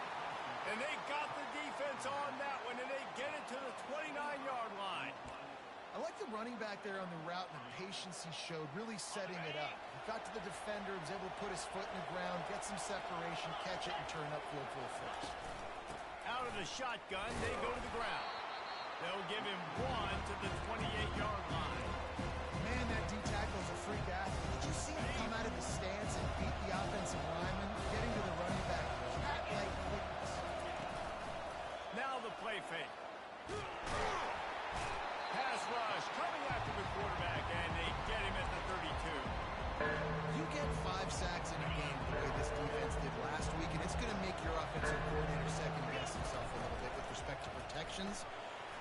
And they got the defense on that one, and they get it to the 29-yard line. I like the running back there on the route and the patience he showed, really setting it up. He got to the defender, was able to put his foot in the ground, get some separation, catch it, and turn upfield for a first. Out of the shotgun, they go to the ground. They'll give him one to the 28-yard line. Man, that D-tackle's a freak athlete. Did you see him come out of the stance and beat the offensive lineman, getting to the running back cat-like quickness? Now the play fake. Pass rush coming after the quarterback, and they get him at the 32. You get 5 sacks in a game the way this defense did last week, and it's going to make your offensive coordinator second-guess himself a little bit with respect to protections.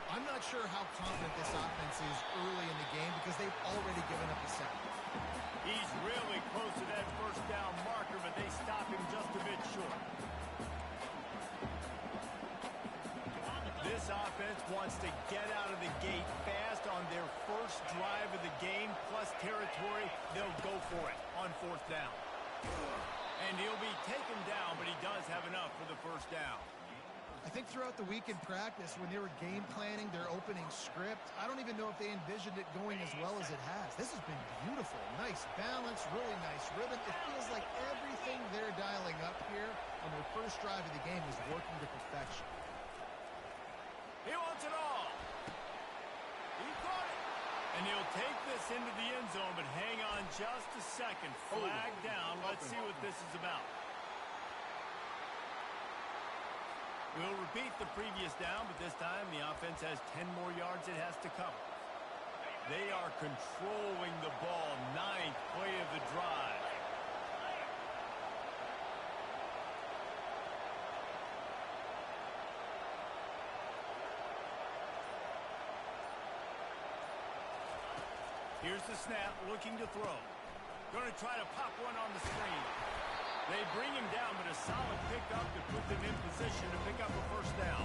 I'm not sure how confident this offense is early in the game because they've already given up a sack. He's really close to that first down marker, but they stop him just a bit short. This offense wants to get out of the gate fast on their first drive of the game, plus territory. They'll go for it on 4th down. And he'll be taken down, but he does have enough for the first down. I think throughout the week in practice, when they were game planning their opening script, I don't even know if they envisioned it going as well as it has. This has been beautiful. Nice balance, really nice rhythm. It feels like everything they're dialing up here on their first drive of the game is working to perfection. He wants it all. He caught it. And he'll take this into the end zone, but hang on just a second. Flag down. Let's see what this is about. We'll repeat the previous down, but this time the offense has 10 more yards it has to cover. They are controlling the ball. 9th play of the drive. Here's the snap, looking to throw. Going to try to pop one on the screen. They bring him down, but a solid pickup to put them in position to pick up a first down.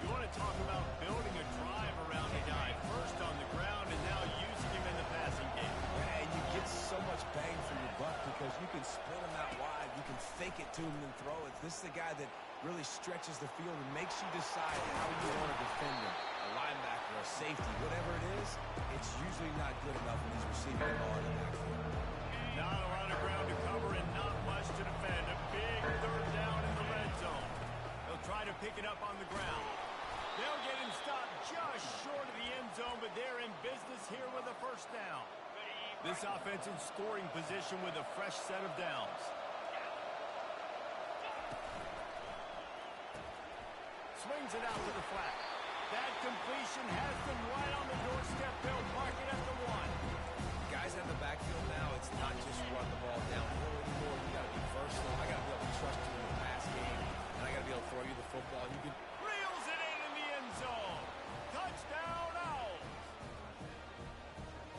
You want to talk about building a drive around a guy. First on the ground and now using him in the passing game. And you get so much bang for your buck because you can split him out wide. You can fake it to him and throw it. This is the guy that really stretches the field and makes you decide how you want to defend him. A linebacker, a safety, whatever it is, it's usually not good enough when he's receiving the ball in the backfield. Not a lot of ground to cover and not much to defend. A big 3rd down in the red zone. They'll try to pick it up on the ground. They'll get him stopped just short of the end zone, but they're in business here with a first down. This offense in scoring position with a fresh set of downs. Swings it out to the flat. That completion has them right on the doorstep. They'll mark it at the 1. Guys in the backfield now, it's not just run the ball downhill anymore. You got to be versatile. I got to be able to trust you in the pass game, and I got to be able to throw you the football. You can reels it in the end zone. Touchdown, Owls.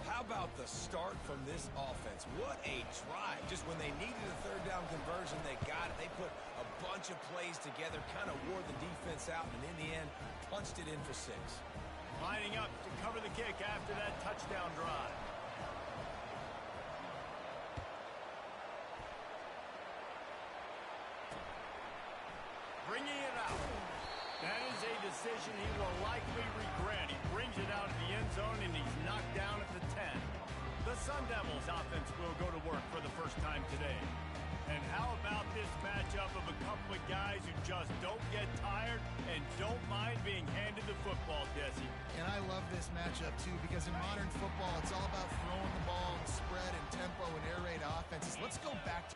How about the start from this offense? What a drive. Just when they needed a 3rd down conversion, they got it. They put a bunch of plays together, kind of wore the defense out, and in the end, punched it in for 6. Lining up to cover the kick after that touchdown drive. Bringing it out. That is a decision he will likely regret. He brings it out of the end zone, and he's knocked down at the 10. The Sun Devils offense will go to work for the first time today. And how about this matchup of a couple of guys who just don't get tired and don't mind being handed the football, Jesse? And I love this matchup, too, because in modern football, it's all about throwing the ball and spread and tempo and air raid offenses. Let's go back to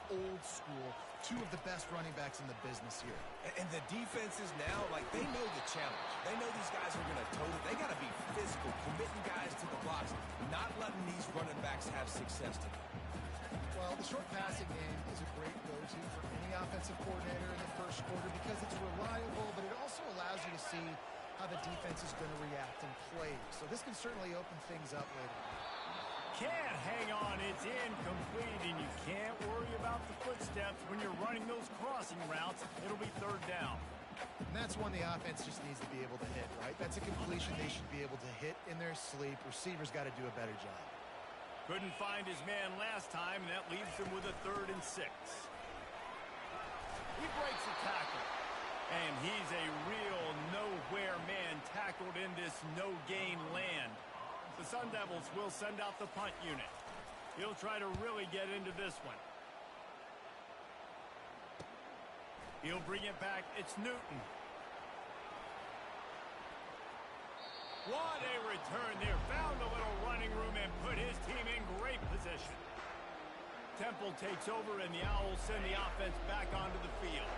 old school. 2 of the best running backs in the business here. And the defenses now, like, they know the challenge. They know these guys are going to tote it. They got to be physical, committing guys to the blocks, not letting these running backs have success today. Well, the short passing game is a great go-to for any offensive coordinator in the first quarter because it's reliable, but it also allows you to see how the defense is going to react and play. So this can certainly open things up later. Can't hang on. It's incomplete, and you can't worry about the footsteps when you're running those crossing routes. It'll be third down. And that's one the offense just needs to be able to hit, right? That's a completion they should be able to hit in their sleep. Receivers got to do a better job. Couldn't find his man last time, and that leaves him with a 3rd and 6. He breaks a tackle. And he's a real nowhere man tackled in this no-gain land. The Sun Devils will send out the punt unit. He'll try to really get into this one. He'll bring it back. It's Newton. What a return there. Found a little running room and put his team in great position. Temple takes over, and the Owls send the offense back onto the field.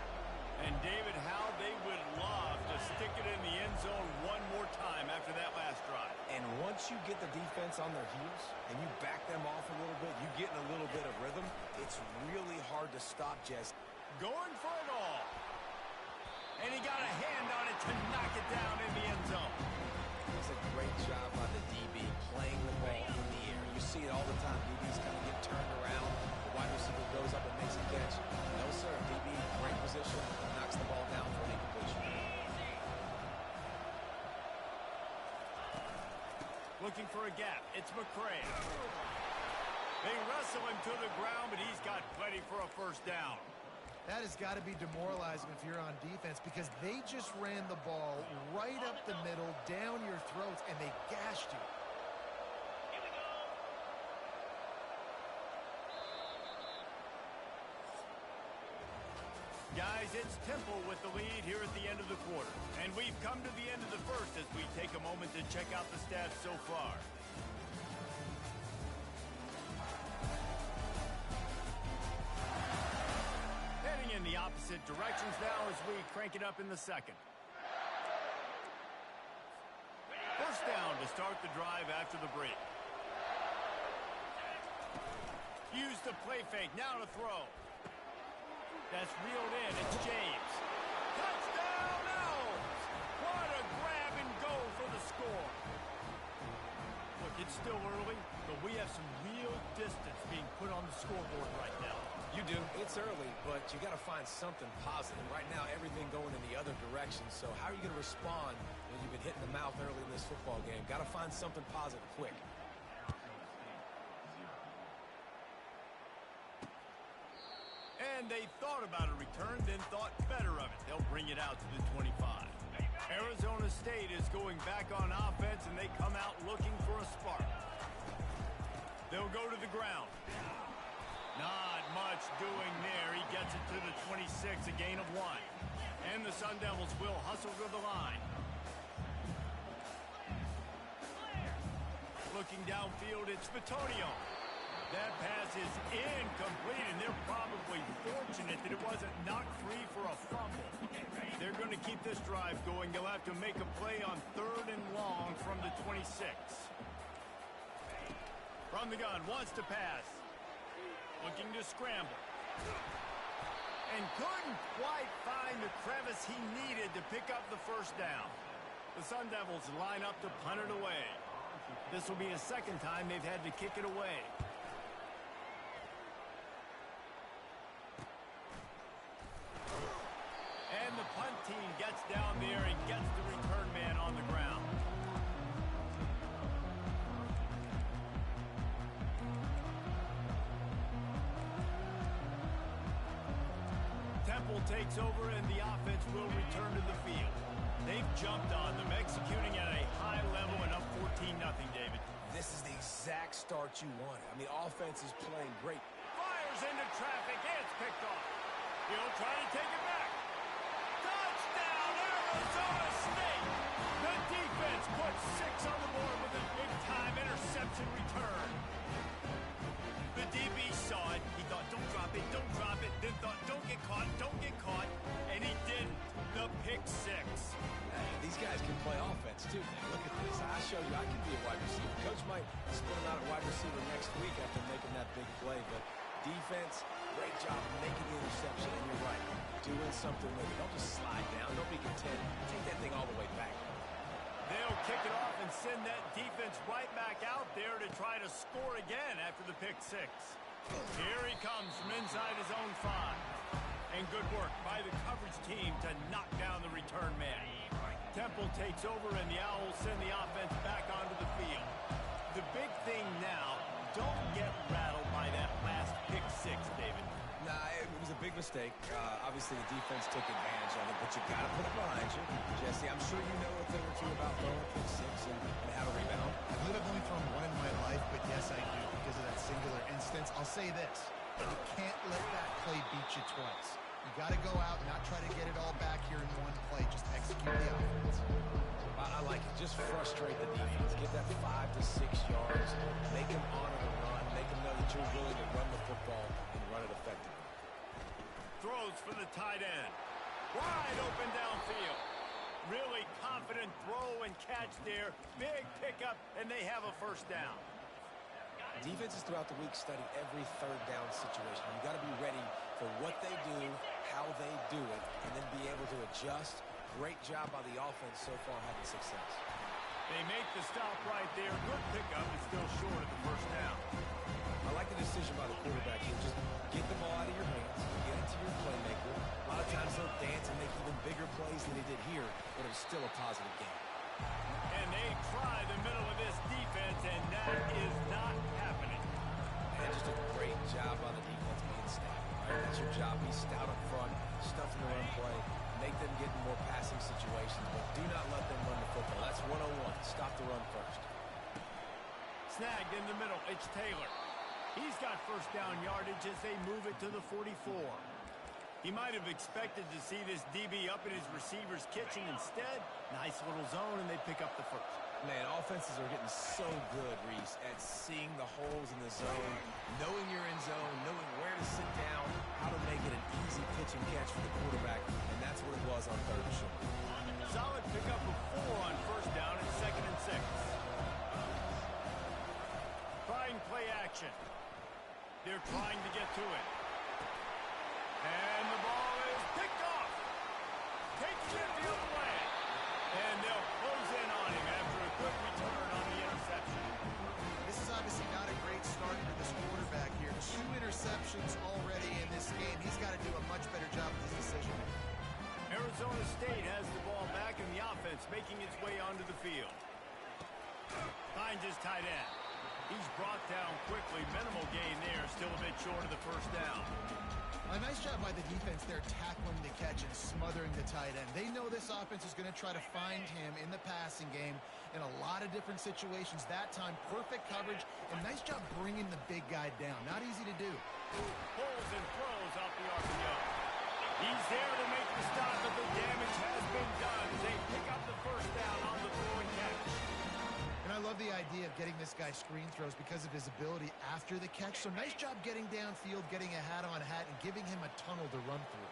And David, how they would love to stick it in the end zone one more time after that last drive. And once you get the defense on their heels and you back them off a little bit, you get in a little bit of rhythm, it's really hard to stop Jesse. Going for it all. And he got a hand on it to knock it down in the end zone. It's a great job by the DB playing the ball in the air. You see it all the time. DBs kind of get turned around. The wide receiver goes up and makes a catch. No, sir. DB, great position, knocks the ball down for an incompletion. Looking for a gap. It's McCray. They wrestle him to the ground, but he's got plenty for a first down. That has got to be demoralizing if you're on defense because they just ran the ball right up the middle, down your throats, and they gashed you. Guys, it's Temple with the lead here at the end of the quarter. And we've come to the end of the first as we take a moment to check out the stats so far. Heading in the opposite directions now as we crank it up in the second. First down to start the drive after the break. Use the play fake, now to throw. That's reeled in. It's James. Touchdown, Owls! What a grab and go for the score. Look, it's still early, but we have some real distance being put on the scoreboard right now. You do. It's early, but you got to find something positive. Right now, everything going in the other direction. So how are you going to respond when you've been hit in the mouth early in this football game? Got to find something positive quick. And they thought about a return, then thought better of it. They'll bring it out to the 25. Arizona State is going back on offense, and they come out looking for a spark. They'll go to the ground. Not much doing there. He gets it to the 26, a gain of 1. And the Sun Devils will hustle to the line. Looking downfield, it's Bitonio. That pass is incomplete, and they're probably fortunate that it wasn't knocked free for a fumble. They're going to keep this drive going. They'll have to make a play on 3rd and long from the 26. From the gun, wants to pass. Looking to scramble. And couldn't quite find the crevice he needed to pick up the first down. The Sun Devils line up to punt it away. This will be a second time they've had to kick it away. And the punt team gets down there and gets the return man on the ground. Temple takes over and the offense will return to the field. They've jumped on them, executing at a high level and up 14-0, David. This is the exact start you wanted. I mean, offense is playing great. Fires into traffic, and it's picked off. He'll try to take it back. Touchdown, Arizona State! The defense puts 6 on the board with a big-time interception return. The DB saw it. He thought, don't drop it, then thought, don't get caught, and he didn't. The pick 6. These guys can play offense, too, man. Look at this. I show you I can be a wide receiver. Coach might split him out at wide receiver next week after making that big play, but Defense, great job making the interception, and you're right, doing something with it. Don't just slide down. Don't be content. Take that thing all the way back. They'll kick it off and send that defense right back out there to try to score again after the pick six. Here he comes from inside his own 5. And good work by the coverage team to knock down the return man. Temple takes over, and the Owls send the offense back onto the field. The big thing now, don't get rattled by that last pick six, David. Nah, it was a big mistake. Obviously, the defense took advantage of it, but you got to put it behind you. Jesse, I'm sure you know a thing or two about throwing a pick six and how to rebound. I believe I've only thrown one in my life, but yes, I do because of that singular instance. I'll say this. You can't let that play beat you twice. You got to go out and not try to get it all back here in one play. Just execute the offense. I like it. Just frustrate the defense. Get that 5 to 6 yards. Make them honor the run. Make them know that you're willing to run the football and run it effectively. Throws for the tight end. Wide open downfield. Really confident throw and catch there. Big pickup, and they have a first down. Defenses throughout the week study every third down situation. You got to be ready for what they do, how they do it, and then be able to adjust. Great job by the offense so far having success. They make the stop right there. Good pickup, but still short of the first down. I like the decision by the quarterback here. Just get the ball out of your hands, get it to your playmaker. A lot of times they'll dance and make even bigger plays than they did here, but it was still a positive game. And they try the middle of this defense, and that is not happening. And just a great job by the defense being stout. Right? That's your job. Be stout up front, stuff in the run play, make them get in more passing situations, but do not let them run the football. That's 101. Stop the run first. Snagged in the middle. It's Taylor. He's got first down yardage as they move it to the 44. He might have expected to see this DB up in his receiver's kitchen. Instead, nice little zone, and they pick up the first. Man, offenses are getting so good, Reese, at seeing the holes in the zone, knowing you're in zone, knowing where to sit down, how to make it an easy pitch and catch for the quarterback, and that's what it was on third and short. Solid pickup of 4 on first down and 2nd and 6. Trying play action. They're trying to get to it. And the ball is picked off. Takes it the other way. And they'll close in on him after a good return on the interception. This is obviously not a great start for this quarterback here. 2 interceptions already in this game. He's got to do a much better job with his decision. Arizona State has the ball back in the offense, making its way onto the field. Finds his tight end. He's brought down quickly. Minimal gain there. Still a bit short of the first down. A nice job by the defense there tackling the catch and smothering the tight end. They know this offense is going to try to find him in the passing game in a lot of different situations. That time, perfect coverage, and nice job bringing the big guy down. Not easy to do. Pulls and throws off the RPO. He's there to make the stop, but the damage has been done. They pick up the first down on the throw and catch. And I love the idea of getting this guy screen throws because of his ability after the catch. So nice job getting downfield, getting a hat-on-hat, and giving him a tunnel to run through.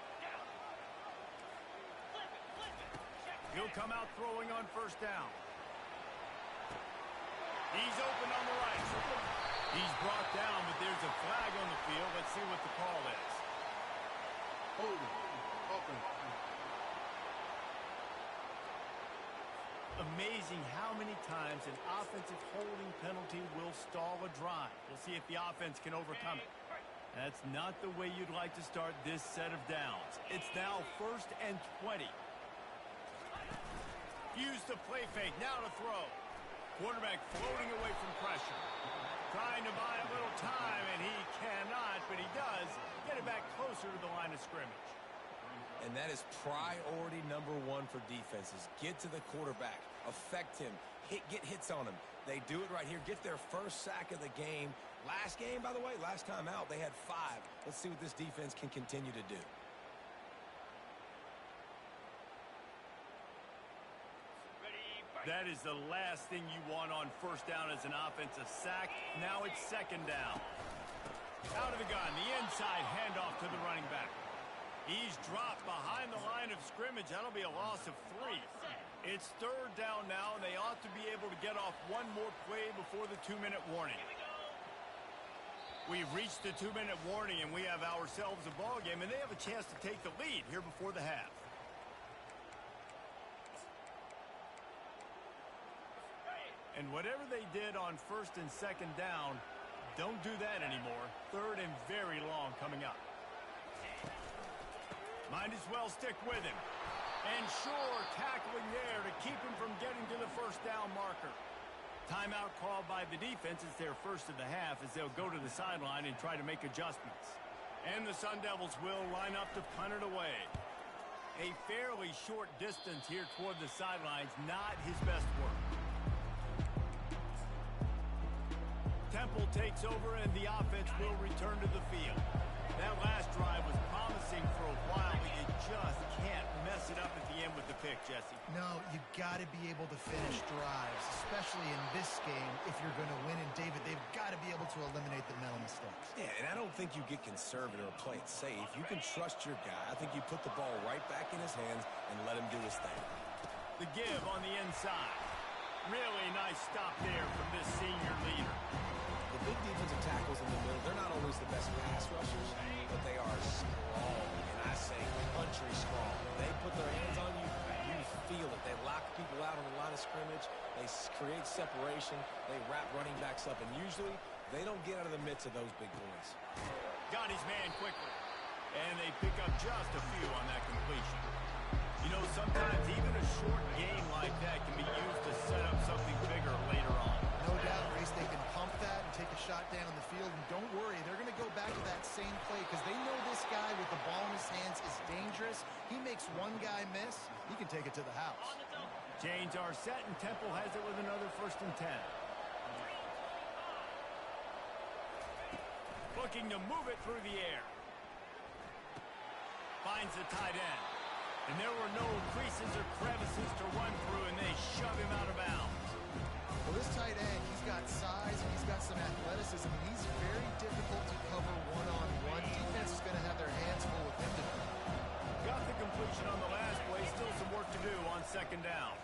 He'll come out throwing on first down. He's open on the right. He's brought down, but there's a flag on the field. Let's see what the call is. Amazing how many times an offensive holding penalty will stall a drive. We'll see if the offense can overcome it. That's not the way you'd like to start this set of downs. It's now 1st and 20. Use the play fake. Now to throw. Quarterback floating away from pressure. Trying to buy a little time, and he cannot, but he does get it back closer to the line of scrimmage. And that is priority number 1 for defenses. Get to the quarterback. Affect him. Get hits on him. They do it right here. Get their first sack of the game. Last game, by the way, last time out, they had 5. Let's see what this defense can continue to do. That is the last thing you want on first down as an offensive sack. Now it's 2nd down. Out of the gun, the inside handoff to the running back. He's dropped behind the line of scrimmage. That'll be a loss of 3. It's 3rd down now, and they ought to be able to get off one more play before the 2-minute warning. We've reached the 2-minute warning, and we have ourselves a ball game, and they have a chance to take the lead here before the half. And whatever they did on first and second down, don't do that anymore. Third and very long coming up. Might as well stick with him. And sure, tackling there to keep him from getting to the first down marker. Timeout called by the defense. It's their first of the half as they'll go to the sideline and try to make adjustments. And the Sun Devils will line up to punt it away. A fairly short distance here toward the sidelines, not his best work. Temple takes over and the offense will return to the field. That last drive was promising for a while, but you just can't mess it up at the end with the pick, Jesse. No, you got to be able to finish drives, especially in this game if you're going to win. And David, they've got to be able to eliminate the mental mistakes. Yeah, and I don't think you get conservative or play it safe. You can trust your guy. I think you put the ball right back in his hands and let him do his thing. The give on the inside. Really nice stop there from this senior leader. The big defensive tackles in the middle, they're not always the best pass rushers, but they are strong, and I say country strong. They put their hands on you, you feel it. They lock people out on the line of scrimmage. They create separation. They wrap running backs up, and usually they don't get out of the midst of those big boys. Got his man quickly, and they pick up just a few on that completion. You know, sometimes even a short game like that can be used to set up something bigger later on. No doubt, Grace, they can pump that and take a shot down the field. And don't worry, they're going to go back to that same play because they know this guy with the ball in his hands is dangerous. He makes one guy miss, he can take it to the house. Chains are set, and Temple has it with another 1st and 10. Looking to move it through the air. Finds the tight end. And there were no creases or crevices to run through, and they shove him out of bounds. Well, this tight end, he's got size and he's got some athleticism, and he's very difficult to cover one-on-one. Defense is going to have their hands full with him today. Got the completion on the last play. Still some work to do on 2nd down.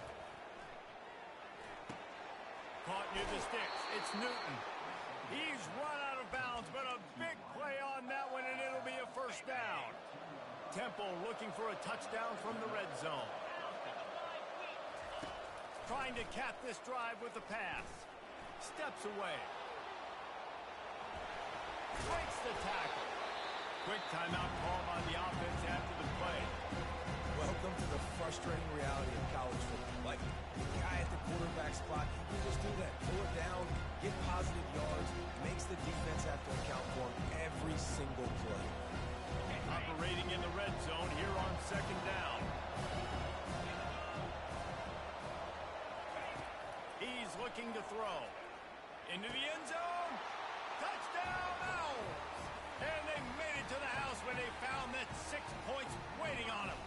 Caught near the sticks. It's Newton. He's run out of bounds, but a big play on that one, and it'll be a 1st down. Temple looking for a touchdown from the red zone. Trying to cap this drive with a pass. Steps away. Breaks the tackle. Quick timeout call by the offense after the play. Welcome to the frustrating reality of college football. Like, the guy at the quarterback spot, he can just do that. Pull it down, get positive yards, makes the defense have to account for him every single play. Operating in the red zone here on 2nd down. He's looking to throw. Into the end zone. Touchdown, Owls! And they made it to the house when they found that 6 points waiting on them.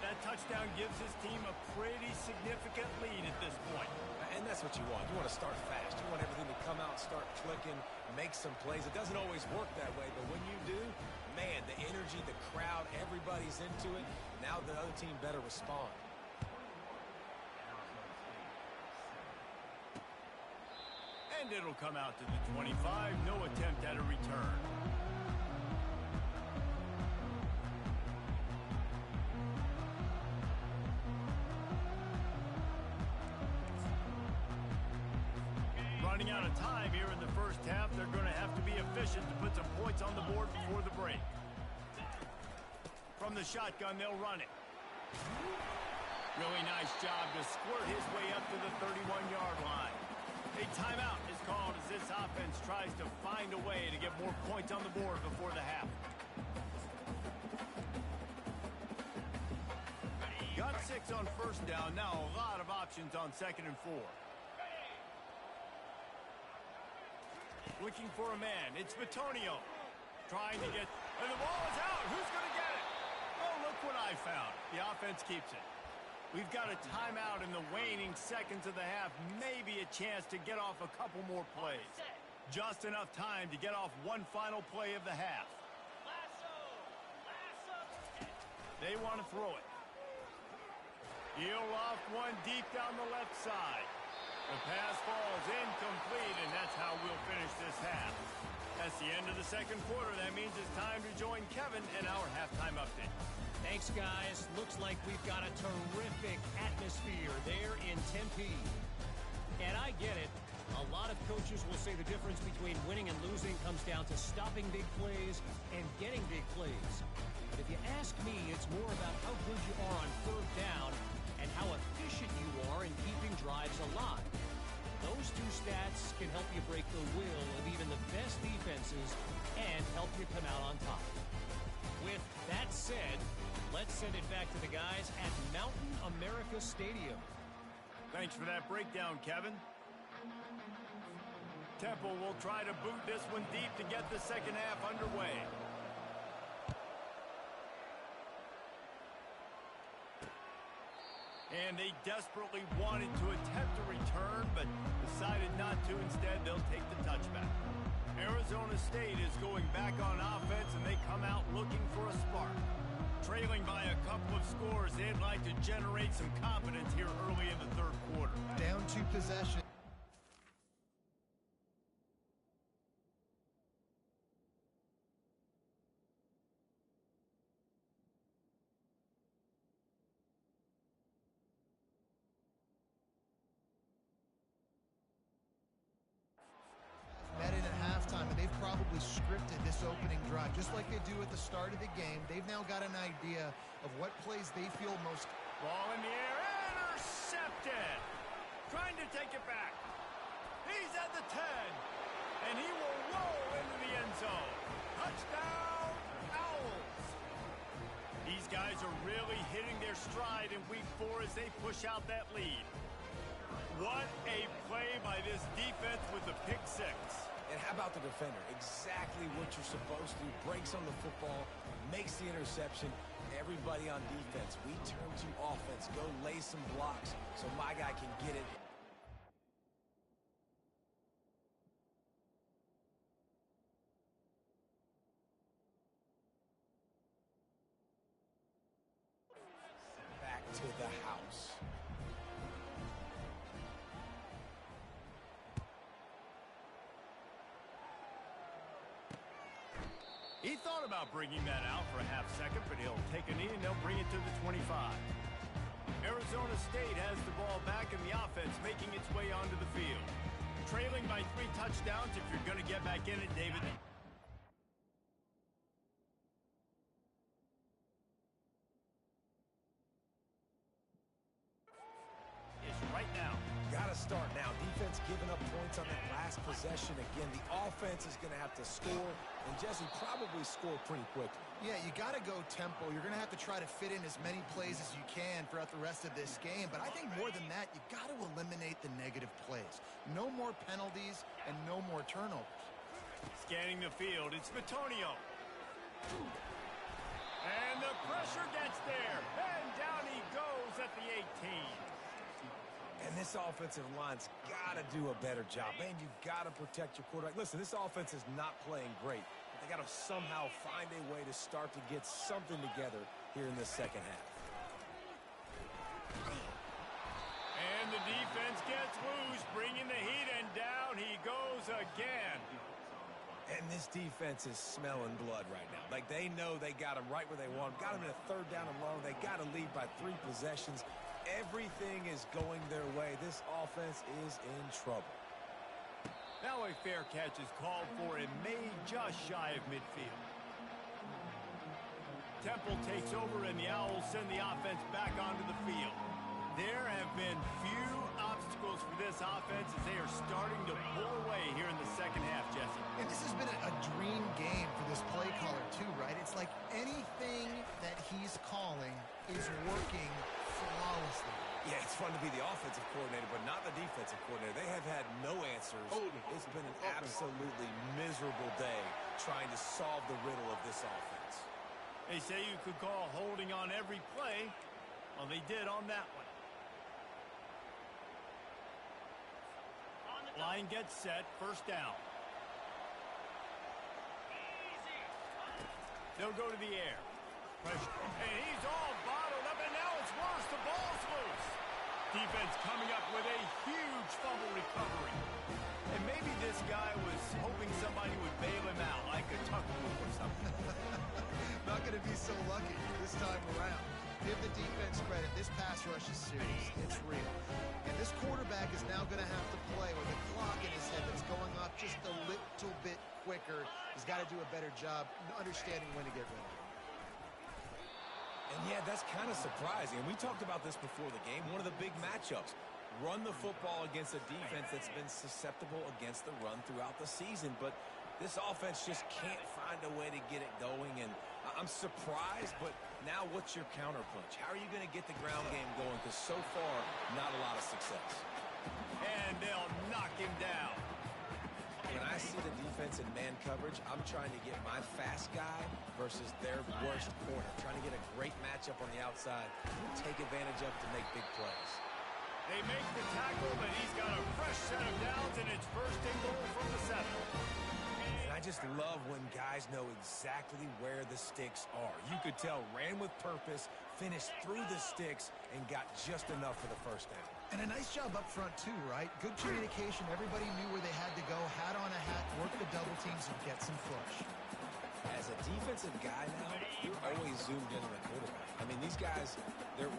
That touchdown gives his team a pretty significant lead at this point. And that's what you want. You want to start fast. You want everything to come out, start clicking, make some plays. It doesn't always work that way, but when you do, man, the energy, the crowd, everybody's into it. Now the other team better respond. And it'll come out to the 25. No attempt at a return. Running out of time here in the 1st half. They're going to have to be efficient to put some points on the board before the break. From the shotgun, they'll run it. Really nice job to squirt his way up to the 31-yard line. A timeout is called as this offense tries to find a way to get more points on the board before the half. Got 6 on 1st down. Now a lot of options on 2nd and 4. Looking for a man. It's Bitonio. Trying to get... And the ball is out. Who's going to get it? Oh, look what I found. The offense keeps it. We've got a timeout in the waning seconds of the half. Maybe a chance to get off a couple more plays. Just enough time to get off one final play of the half. They want to throw it. He'll off one deep down the left side. The pass falls incomplete, and that's how we'll finish this half. That's the end of the second quarter. That means it's time to join Kevin and our halftime update. Thanks, guys. Looks like we've got a terrific atmosphere there in Tempe. And I get it. A lot of coaches will say the difference between winning and losing comes down to stopping big plays and getting big plays. But if you ask me, it's more about how good you are on third down and how efficient you are in keeping drives alive. Those two stats can help you break the will of even the best defenses and help you come out on top. With that said, let's send it back to the guys at Mountain America Stadium. Thanks for that breakdown, Kevin. Temple will try to boot this one deep to get the second half underway. And they desperately wanted to attempt a return, but decided not to. Instead, they'll take the touchback. Arizona State is going back on offense, and they come out looking for a spark. Trailing by a couple of scores, they'd like to generate some confidence here early in the third quarter. Down 2 possessions. Met in at halftime, and they've probably scripted this opening drive. Just like they do at the start of the game, they've now got an idea of what plays they feel most. Ball in the air, intercepted. Trying to take it back. He's at the 10, and he will roll into the end zone. Touchdown, Owls. These guys are really hitting their stride in week 4 as they push out that lead. What a play by this defense with the pick 6. And how about the defender? Exactly what you're supposed to do. Breaks on the football, makes the interception. Everybody on defense, we turn to offense. Go lay some blocks so my guy can get it. Back to the house. He thought about bringing that out for a half second, but he'll take a knee and they'll bring it to the 25. Arizona State has the ball back and the offense making its way onto the field. Trailing by 3 touchdowns. If you're going to get back in it, David. Is right now. Got to start now. Defense giving up points on that last possession. Again, the offense is going to have to score, and Jesse probably score pretty quickly. Yeah, you got to go tempo. You're going to have to try to fit in as many plays as you can throughout the rest of this game. But I think more than that, you got to eliminate the negative plays. No more penalties and no more turnovers. Scanning the field, it's Bitonio. And the pressure gets there. And down he goes at the 18. And this offensive line's got to do a better job. Man, you've got to protect your quarterback. Listen, this offense is not playing great. They got to somehow find a way to start to get something together here in the second half. And the defense gets loose, bringing the heat, and down he goes again. And this defense is smelling blood right now. Like, they know they got him right where they want him. Got him in a 3rd down and long. They got to lead by 3 possessions. Everything is going their way. This offense is in trouble. Now a fair catch is called for and made just shy of midfield. Temple takes over, and the Owls send the offense back onto the field. There have been few obstacles for this offense as they are starting to pull away here in the second half, Jesse. And this has been a dream game for this play caller, too, right? It's like anything that he's calling is working flawlessly. Yeah, it's fun to be the offensive coordinator, but not the defensive coordinator. They have had no answers. It's been an absolutely miserable day trying to solve the riddle of this offense. They say you could call holding on every play. Well, they did on that one. Line gets set, 1st down. They'll go to the air. Pressure. And he's all bottled up, and now it's worse. The ball's loose. Defense coming up with a huge fumble recovery. And maybe this guy was hoping somebody would bail him out, like a tuck move or something. Not going to be so lucky this time around. Give the defense credit. This pass rush is serious. It's real. And this quarterback is now going to have to play with a clock in his head that's going up just a little bit quicker. He's got to do a better job understanding when to get rid of it. And yeah, that's kind of surprising. And we talked about this before the game. One of the big matchups. Run the football against a defense that's been susceptible against the run throughout the season. But this offense just can't find a way to get it going. And I'm surprised, but now what's your counterpunch? How are you going to get the ground game going? Because so far, not a lot of success. And they'll knock him down. When I see the defense in man coverage, I'm trying to get my fast guy versus their worst corner. Trying to get a great matchup on the outside, take advantage of to make big plays. They make the tackle, but he's got a fresh set of downs, and it's first and goal from the 7. And I just love when guys know exactly where the sticks are. You could tell ran with purpose, finished through the sticks, and got just enough for the first down. And a nice job up front, too, right? Good communication. Everybody knew where they had to go, hat on a hat, work the double teams, and get some push. As a defensive guy now, you're always zoomed in on the quarterback. I mean, these guys,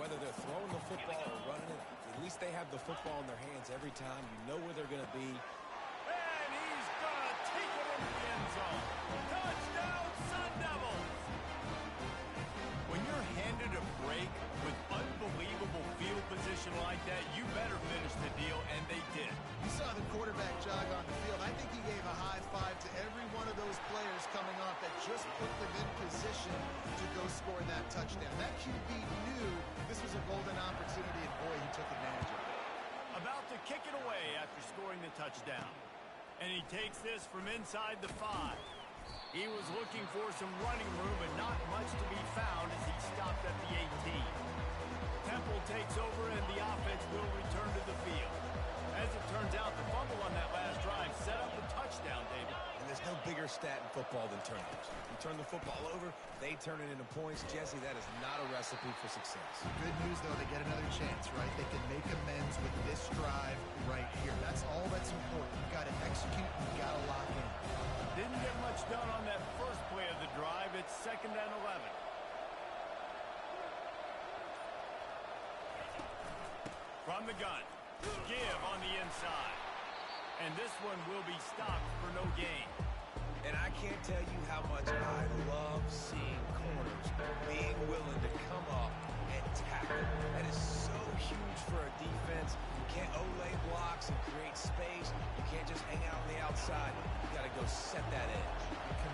whether they're throwing the football or running it, at least they have the football in their hands every time. You know where they're going to be. And he's going to take it into the end zone. Touchdown, Sun Devils! When you're handed a break with unbelievable field position like that, you better finish the deal, and they did. You saw the quarterback jog on the field. I think he gave a high five to every one of those players coming off that just put them in position to go score that touchdown. That QB knew this was a golden opportunity, and boy, he took advantage of it. About to kick it away after scoring the touchdown. And he takes this from inside the 5. He was looking for some running room, but not much to be found as he stopped at the 18. Temple takes over, and the offense will return to the field. As it turns out, the fumble on that last drive set up the touchdown, David. And there's no bigger stat in football than turnovers. You turn the football over, they turn it into points. Jesse, that is not a recipe for success. Good news, though, they get another chance, right? They can make amends with this drive right here. That's all that's important. You've got to execute, you've got to lock in. Didn't get much done on that first play of the drive. It's 2nd and 11. From the gun. Give on the inside. And this one will be stopped for no gain. And I can't tell you how much I love seeing corners being willing to come up and tackle. That is so huge for a defense. You can't olay blocks and create space. You can't just hang out on the outside. You got to go set that edge.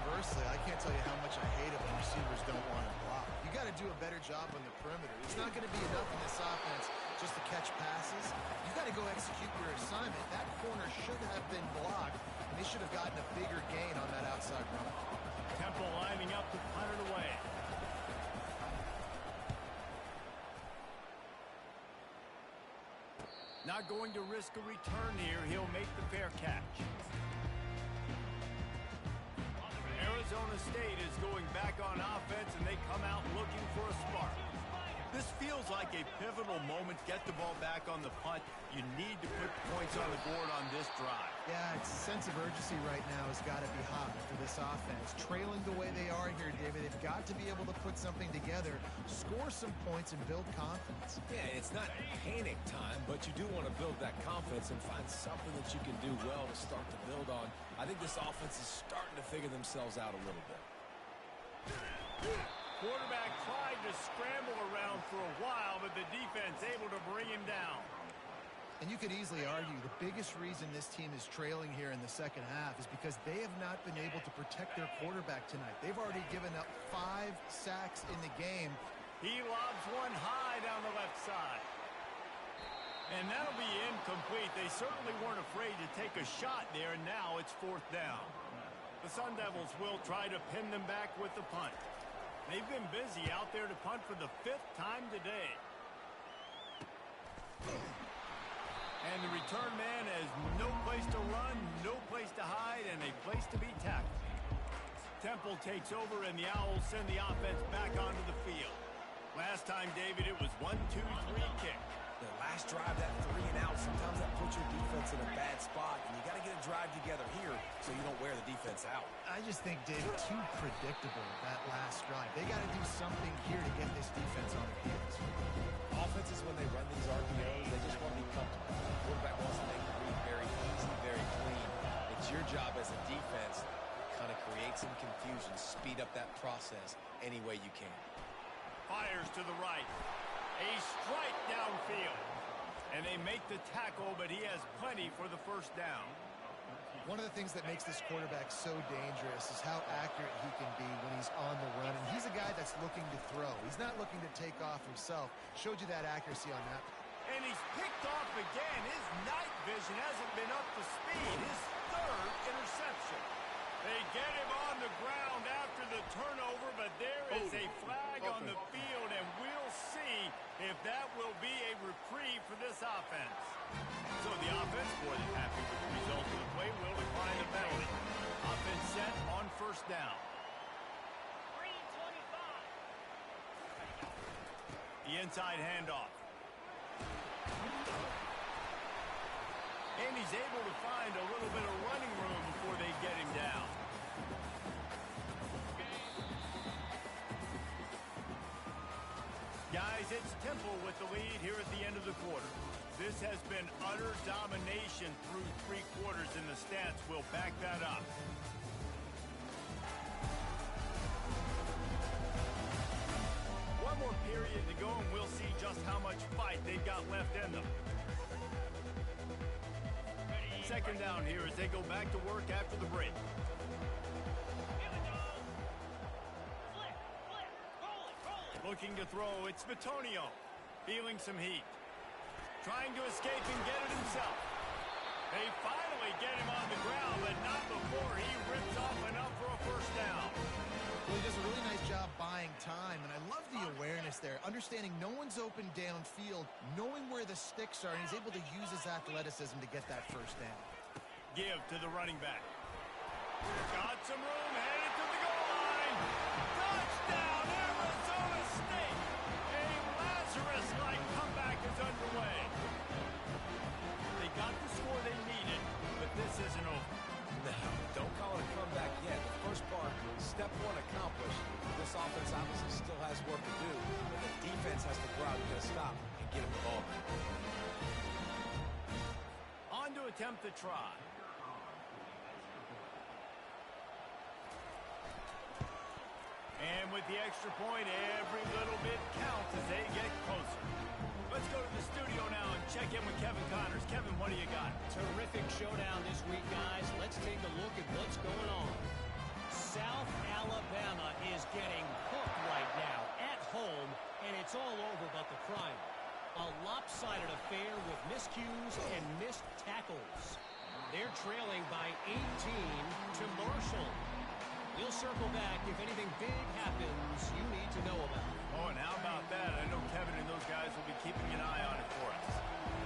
Conversely, I can't tell you how much I hate it when receivers don't want to block. You got to do a better job on the perimeter. It's not going to be enough in this offense just to catch passes. You got to go execute your assignment. That corner should have been blocked, and they should have gotten a bigger gain on that outside run. Temple lining up to punt it away. Not going to risk a return here. He'll make the fair catch. Arizona State is going back on offense, and they come out looking for a spark. This feels like a pivotal moment. Get the ball back on the punt. You need to put points on the board on this drive. Yeah, it's a sense of urgency right now has got to be high for this offense. Trailing the way they are here, David, they've got to be able to put something together, score some points, and build confidence. Yeah, it's not panic time, but you do want to build that confidence and find something that you can do well to start to build on. I think this offense is starting to figure themselves out a little bit. Quarterback tried to scramble around for a while, but the defense able to bring him down. And you could easily argue the biggest reason this team is trailing here in the second half is because they have not been able to protect their quarterback tonight. They've already given up 5 sacks in the game. He lobs one high down the left side. And that'll be incomplete. They certainly weren't afraid to take a shot there, and now it's 4th down. The Sun Devils will try to pin them back with the punt. They've been busy out there to punt for the 5th time today. And the return man has no place to run, no place to hide, and a place to be tackled. Temple takes over, and the Owls send the offense back onto the field. Last time, David, it was 1-2-3 kick. The last drive, that 3 and out, sometimes that puts your defense in a bad spot, and you got to get a drive together here so you don't wear the defense out. I just think, David, too predictable, that last drive. They got to do something here to get this defense on their heels. Offenses, when they run these RPOs, they just want to be comfortable. The quarterback wants to make the read very easy, very clean. It's your job as a defense to kind of create some confusion, speed up that process any way you can. Fires to the right. A strike downfield. And they make the tackle, but he has plenty for the first down. One of the things that makes this quarterback so dangerous is how accurate he can be when he's on the run. And he's a guy that's looking to throw. He's not looking to take off himself. Showed you that accuracy on that. And he's picked off again. His night vision hasn't been up to speed. His third interception. They get him on the ground after the turnover, but there is a flag on the field, and we'll see if that will be a reprieve for this offense. So the offense, more than happy with the result of the play, will decline the penalty. Offense set on first down. 3:25. The inside handoff. And he's able to find a little bit of running room before they get him down. Guys, it's Temple with the lead here at the end of the quarter. This has been utter domination through 3 quarters, and the stats will back that up. One more period to go, and we'll see just how much fight they've got left in them. Second down here as they go back to work after the break. Looking to throw, it's Bitonio. Feeling some heat. Trying to escape and get it himself. They finally get him on the ground, but not before he rips off enough for a first down. Well, he does a really nice job buying time, and I love the awareness there. Understanding no one's open downfield, knowing where the sticks are, and he's able to use his athleticism to get that first down. Give to the running back. Got some room, headed to the goal line. Touchdown, Arizona State. A Lazarus-like comeback is underway. They got the score they needed, but this isn't over. No, don't call it a comeback yet. The first part, step 1 accomplished. This offense obviously still has work to do, but the defense has to go out and get a stop and get him the ball. On to attempt the try. And with the extra point, every little bit counts as they get closer. Let's go to the studio now and check in with Kevin Connors. Kevin, what do you got? Terrific showdown this week, guys. Let's take a look at what's going on. South Alabama is getting hooked right now at home, and it's all over but the crime. A lopsided affair with miscues and missed tackles. They're trailing by 18 to Marshall. We'll circle back if anything big happens you need to know about. Oh, and how about that? I know Kevin and those guys will be keeping an eye on it for us.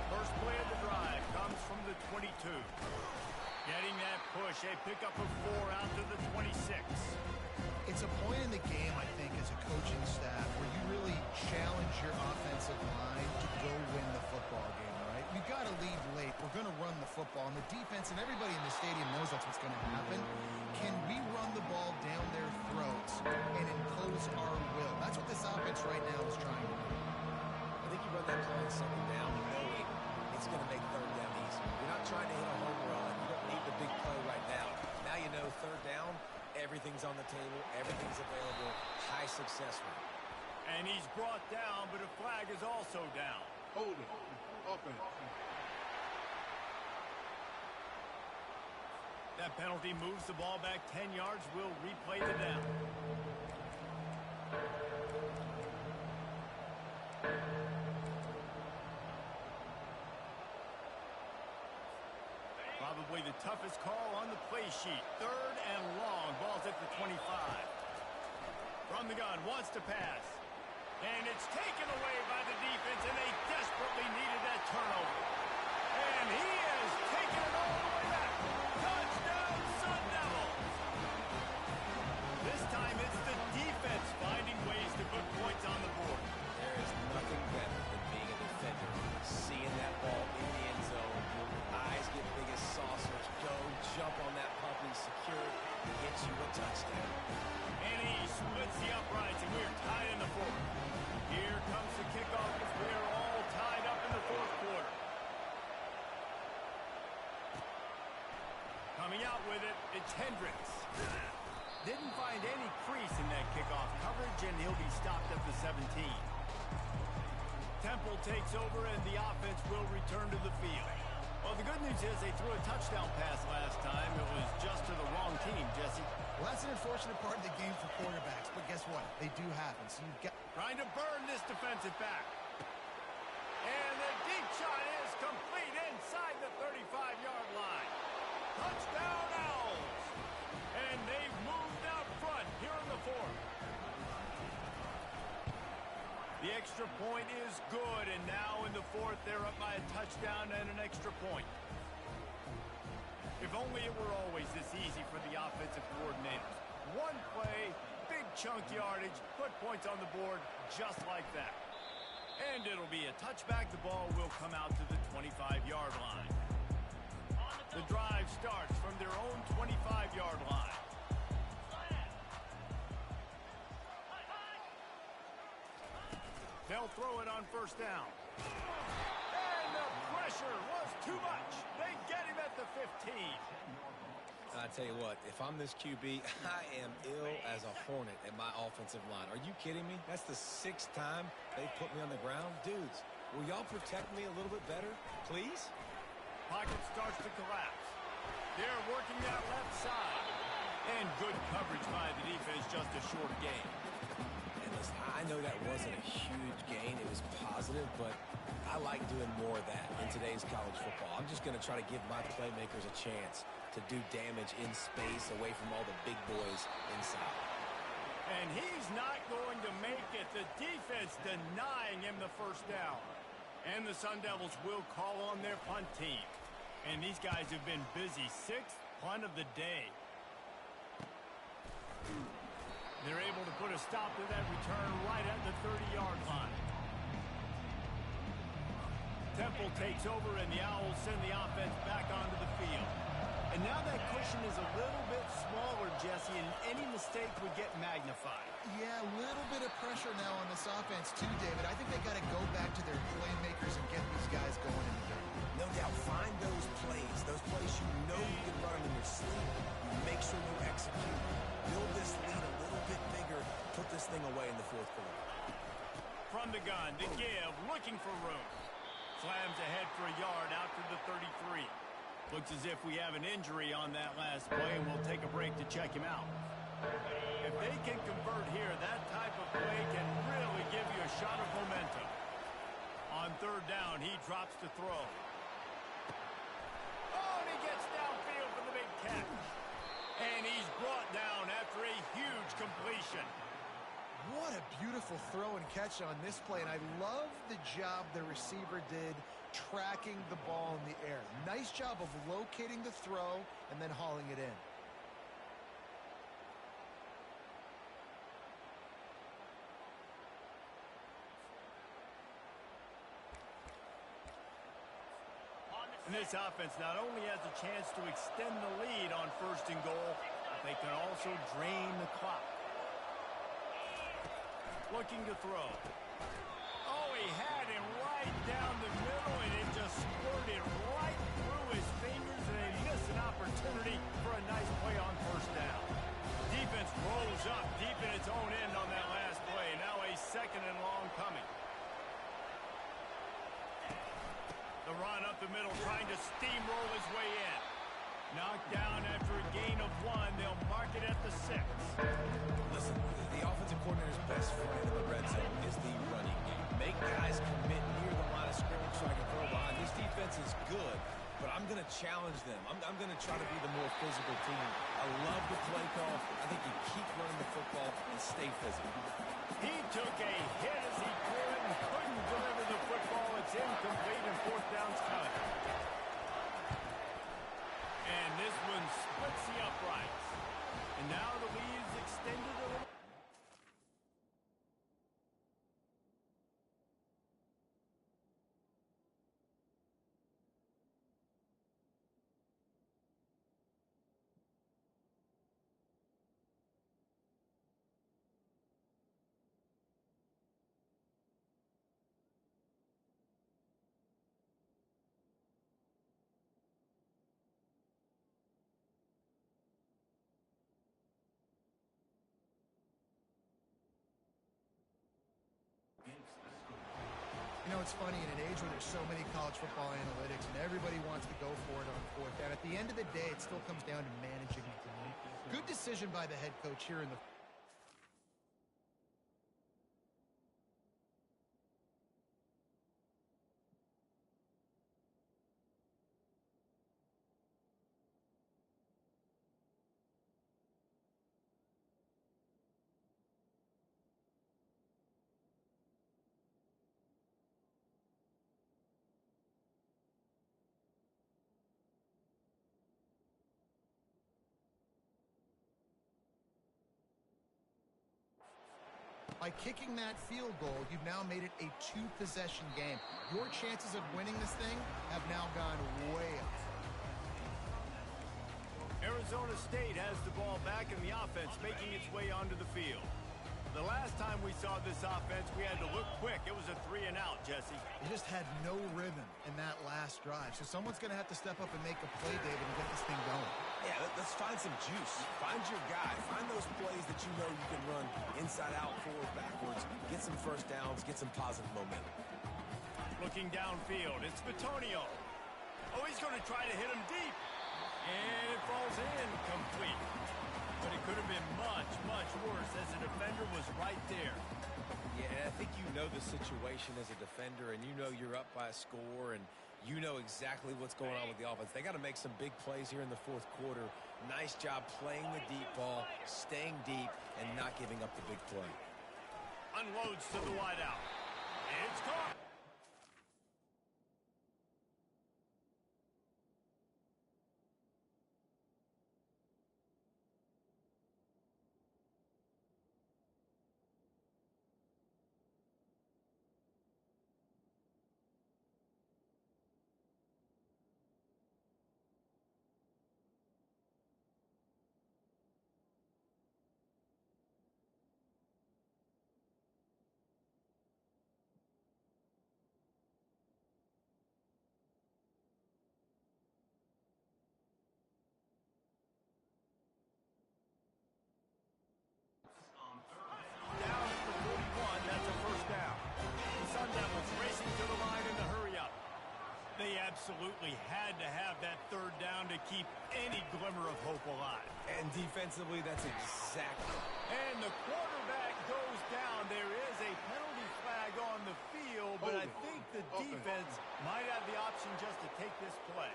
First play of the drive comes from the 22. Getting that push, a pickup of 4 out to the 26. It's a point in the game, I think, as a coaching staff where you really challenge your offensive line to go win the football game, right? You got to lead late. We're going to run the football, and the defense and everybody in the stadium knows that's what's going to happen. Can we run the ball down their throats and impose our will? That's what this offense right now is trying to do. I think you run that play on second down knowing it's going to make third down easy. You're not trying to hit a home run. You don't need the big play right now. Now you know third down, everything's on the table, everything's available, high success rate. And he's brought down, but a flag is also down. Hold it. Offense. That penalty moves the ball back 10 yards. We'll replay the down. Probably the toughest call on the play sheet. Third and long. Ball's at the 25. From the gun, wants to pass. And it's taken away by the defense, and they desperately needed that turnover. And he has taken it all the way back. Touchdown, Sun Devils! This time it's the defense finding ways to put points on the board. There is nothing better than being a defender, It's Hendricks. Didn't find any crease in that kickoff coverage, and he'll be stopped at the 17. Temple takes over, and the offense will return to the field. Well, the good news is they threw a touchdown pass last time. It was just to the wrong team, Jesse. Well, that's an unfortunate part of the game for quarterbacks, but guess what? They do happen, so you've got... Trying to burn this defensive back. And the deep shot is complete inside the 35-yard line. Touchdown, Owls! And they've moved out front here in the fourth. The extra point is good, and now in the fourth, they're up by a touchdown and an extra point. If only it were always this easy for the offensive coordinators. One play, big chunk yardage, put points on the board just like that. And it'll be a touchback. The ball will come out to the 25-yard line. The drive starts from their own 25-yard line. They'll throw it on first down. And the pressure was too much. They get him at the 15. I tell you what, if I'm this QB, I am ill as a hornet at my offensive line. Are you kidding me? That's the 6th time they put me on the ground. Dudes, will y'all protect me a little bit better, please? Pocket starts to collapse. They're working that left side. And good coverage by the defense, just a short gain. And listen, I know that wasn't a huge gain. It was positive, but I like doing more of that in today's college football. I'm just going to try to give my playmakers a chance to do damage in space away from all the big boys inside. And he's not going to make it. The defense denying him the first down. And the Sun Devils will call on their punt team. And these guys have been busy. 6th punt of the day. They're able to put a stop to that return right at the 30-yard line. Temple takes over, and the Owls send the offense back onto the field. And now that cushion is a little bit smaller, Jesse, and any mistake would get magnified. Yeah, a little bit of pressure now on this offense too, David. I think they got to go back to their playmakers and get these guys going in the game. No doubt, find those plays you know you can run in your sleep. You make sure you execute. Build this lead a little bit bigger. Put this thing away in the fourth quarter. From the gun, to give, looking for room. Slams ahead for a yard out to the 33. Looks as if we have an injury on that last play, and we'll take a break to check him out. If they can convert here, that type of play can really give you a shot of momentum. On third down, he drops to throw. Oh, and he gets downfield for the big catch. And he's brought down after a huge completion. What a beautiful throw and catch on this play, and I love the job the receiver did tracking the ball in the air. Nice job of locating the throw and then hauling it in. And this offense not only has a chance to extend the lead on first and goal, but they can also drain the clock. Looking to throw. Oh, he had him right down the middle, and it just squirted right through his fingers, and they missed an opportunity for a nice play on first down. Defense rolls up deep in its own end on that last play. Now a 2nd and long coming. The run up the middle, trying to steamroll his way in. Knocked down after a gain of 1. They'll mark it at the 6. Listen, the offensive coordinator's best friend in the red zone is the running game. Make guys commit near the line of scrimmage so I can throw behind. This defense is good, but I'm going to challenge them. I'm going to try to be the more physical team. I love the play call. I think you keep running the football and stay physical. He took a hit as he could and couldn't deliver the football. It's incomplete, and fourth down's coming. And this one splits the uprights. And now the lead is extended a little. it's funny, in an age where there's so many college football analytics and everybody wants to go for it on fourth down, at the end of the day, it still comes down to managing the game. Good decision by the head coach here in the By kicking that field goal, you've now made it a two-possession game. Your chances of winning this thing have now gone way up. Arizona State has the ball back in the offense, making its way onto the field. The last time we saw this offense, we had to look quick. It was a 3-and-out, Jesse. They just had no rhythm in that last drive. So someone's going to have to step up and make a play, David, and get this thing going. Yeah, let's find some juice. Find your guy. Find those plays that you know you can run inside out, forward, backwards. Get some first downs. Get some positive momentum. Looking downfield, it's Bitonio. Oh, he's going to try to hit him deep. And it falls in, complete. But it could have been much, much worse as the defender was right there. Yeah, I think you know the situation as a defender, and you know you're up by a score, and you know exactly what's going on with the offense. They got to make some big plays here in the fourth quarter. Nice job playing the deep ball, staying deep, and not giving up the big play. Unloads to the wideout. It's caught. Down at the 41, that's a first down. The Sun Devils racing to the line in the hurry-up. They absolutely had to have that third down to keep any glimmer of hope alive. And defensively, that's exactly. And the quarterback goes down. There is a penalty flag on the field, but I think the defense might have the option just to take this play.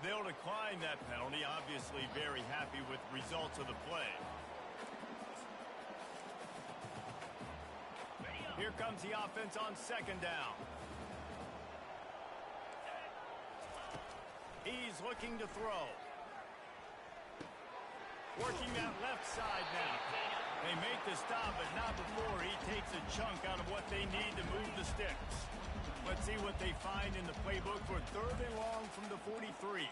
They'll decline that penalty, obviously very happy with the results of the play. Here comes the offense on second down. He's looking to throw. Working that left side now. They make the stop, but not before he takes a chunk out of what they need to move the sticks. Let's see what they find in the playbook for third and long from the 43.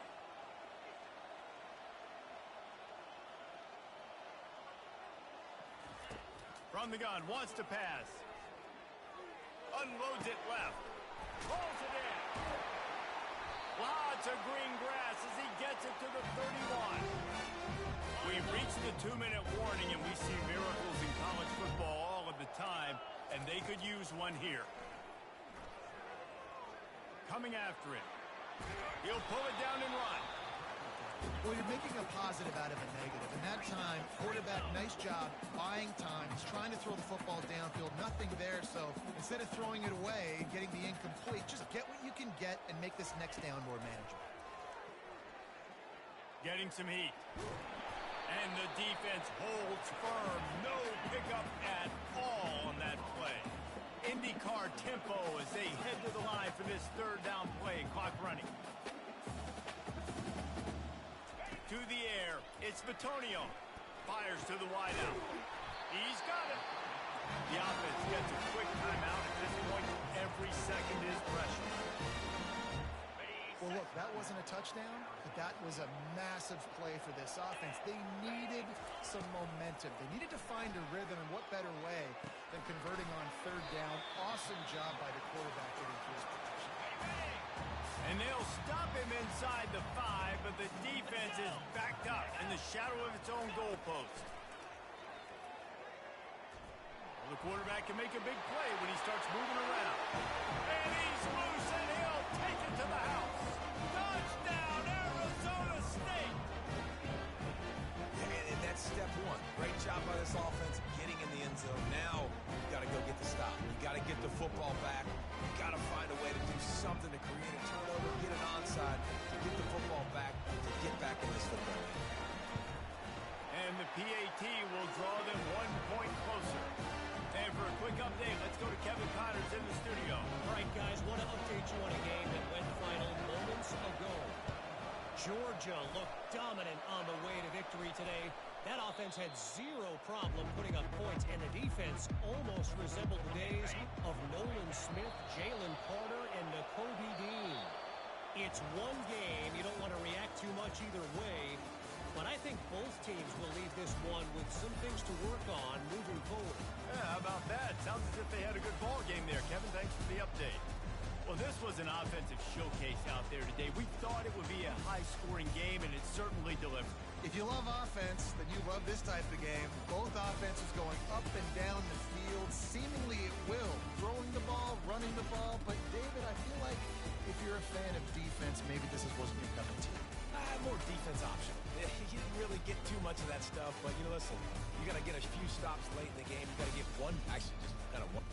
From the gun, wants to pass. Unloads it left. Pulls it in. Lots of green grass as he gets it to the 31. We've reached the 2-minute warning, and we see miracles in college football all of the time, and they could use one here. Coming after it. He'll pull it down and run. Well, you're making a positive out of a negative. And that time, quarterback, nice job, buying time. He's trying to throw the football downfield. Nothing there, so instead of throwing it away and getting the incomplete, just get what you can get and make this next down more manageable. Getting some heat. And the defense holds firm. No pickup at all on that play. IndyCar tempo as they head to the line for this third down play. Clock running. To the air. It's Bitonio. Fires to the wideout. He's got it. The offense gets a quick timeout at this point. Every second is precious. Well, look, that wasn't a touchdown, but that was a massive play for this offense. They needed some momentum. They needed to find a rhythm, and what better way than converting on third down. Awesome job by the quarterback getting to his position. And they'll stop him inside the 5, but the this defense is backed up in the shadow of its own goalpost. The quarterback can make a big play when he starts moving around. And he's loose, and he'll take it to the house. Touchdown, Arizona State! And that's step one. Great job by this offense getting in the end zone. Now, you got to go get the stop. You got to get the football back. You got to find a way to do something to create a turnover, get an onside, to get the football back, to get back in this football game. And the PAT will draw them 1 point closer. And for a quick update, let's go to Kevin Connors in the studio. All right, guys, want to update you on a game that went final moments ago. Georgia looked dominant on the way to victory today. That offense had zero problem putting up points, and the defense almost resembled the days of Nolan Smith, Jalen Carter, and Nakobe Dean. It's one game. You don't want to react too much either way, but I think both teams will leave this one with some things to work on moving forward. Yeah, how about that? Sounds as if they had a good ball game there. Kevin, thanks for the update. Well, this was an offensive showcase out there today. We thought it would be a high-scoring game, and it certainly delivered. If you love offense, then you love this type of game. Both offenses going up and down the field, seemingly at will. Throwing the ball, running the ball. But, David, I feel like if you're a fan of defense, maybe this wasn't your cup of tea. More defense option. You didn't really get too much of that stuff, but, listen, you got to get a few stops late in the game. You got to get one, actually just kind of one.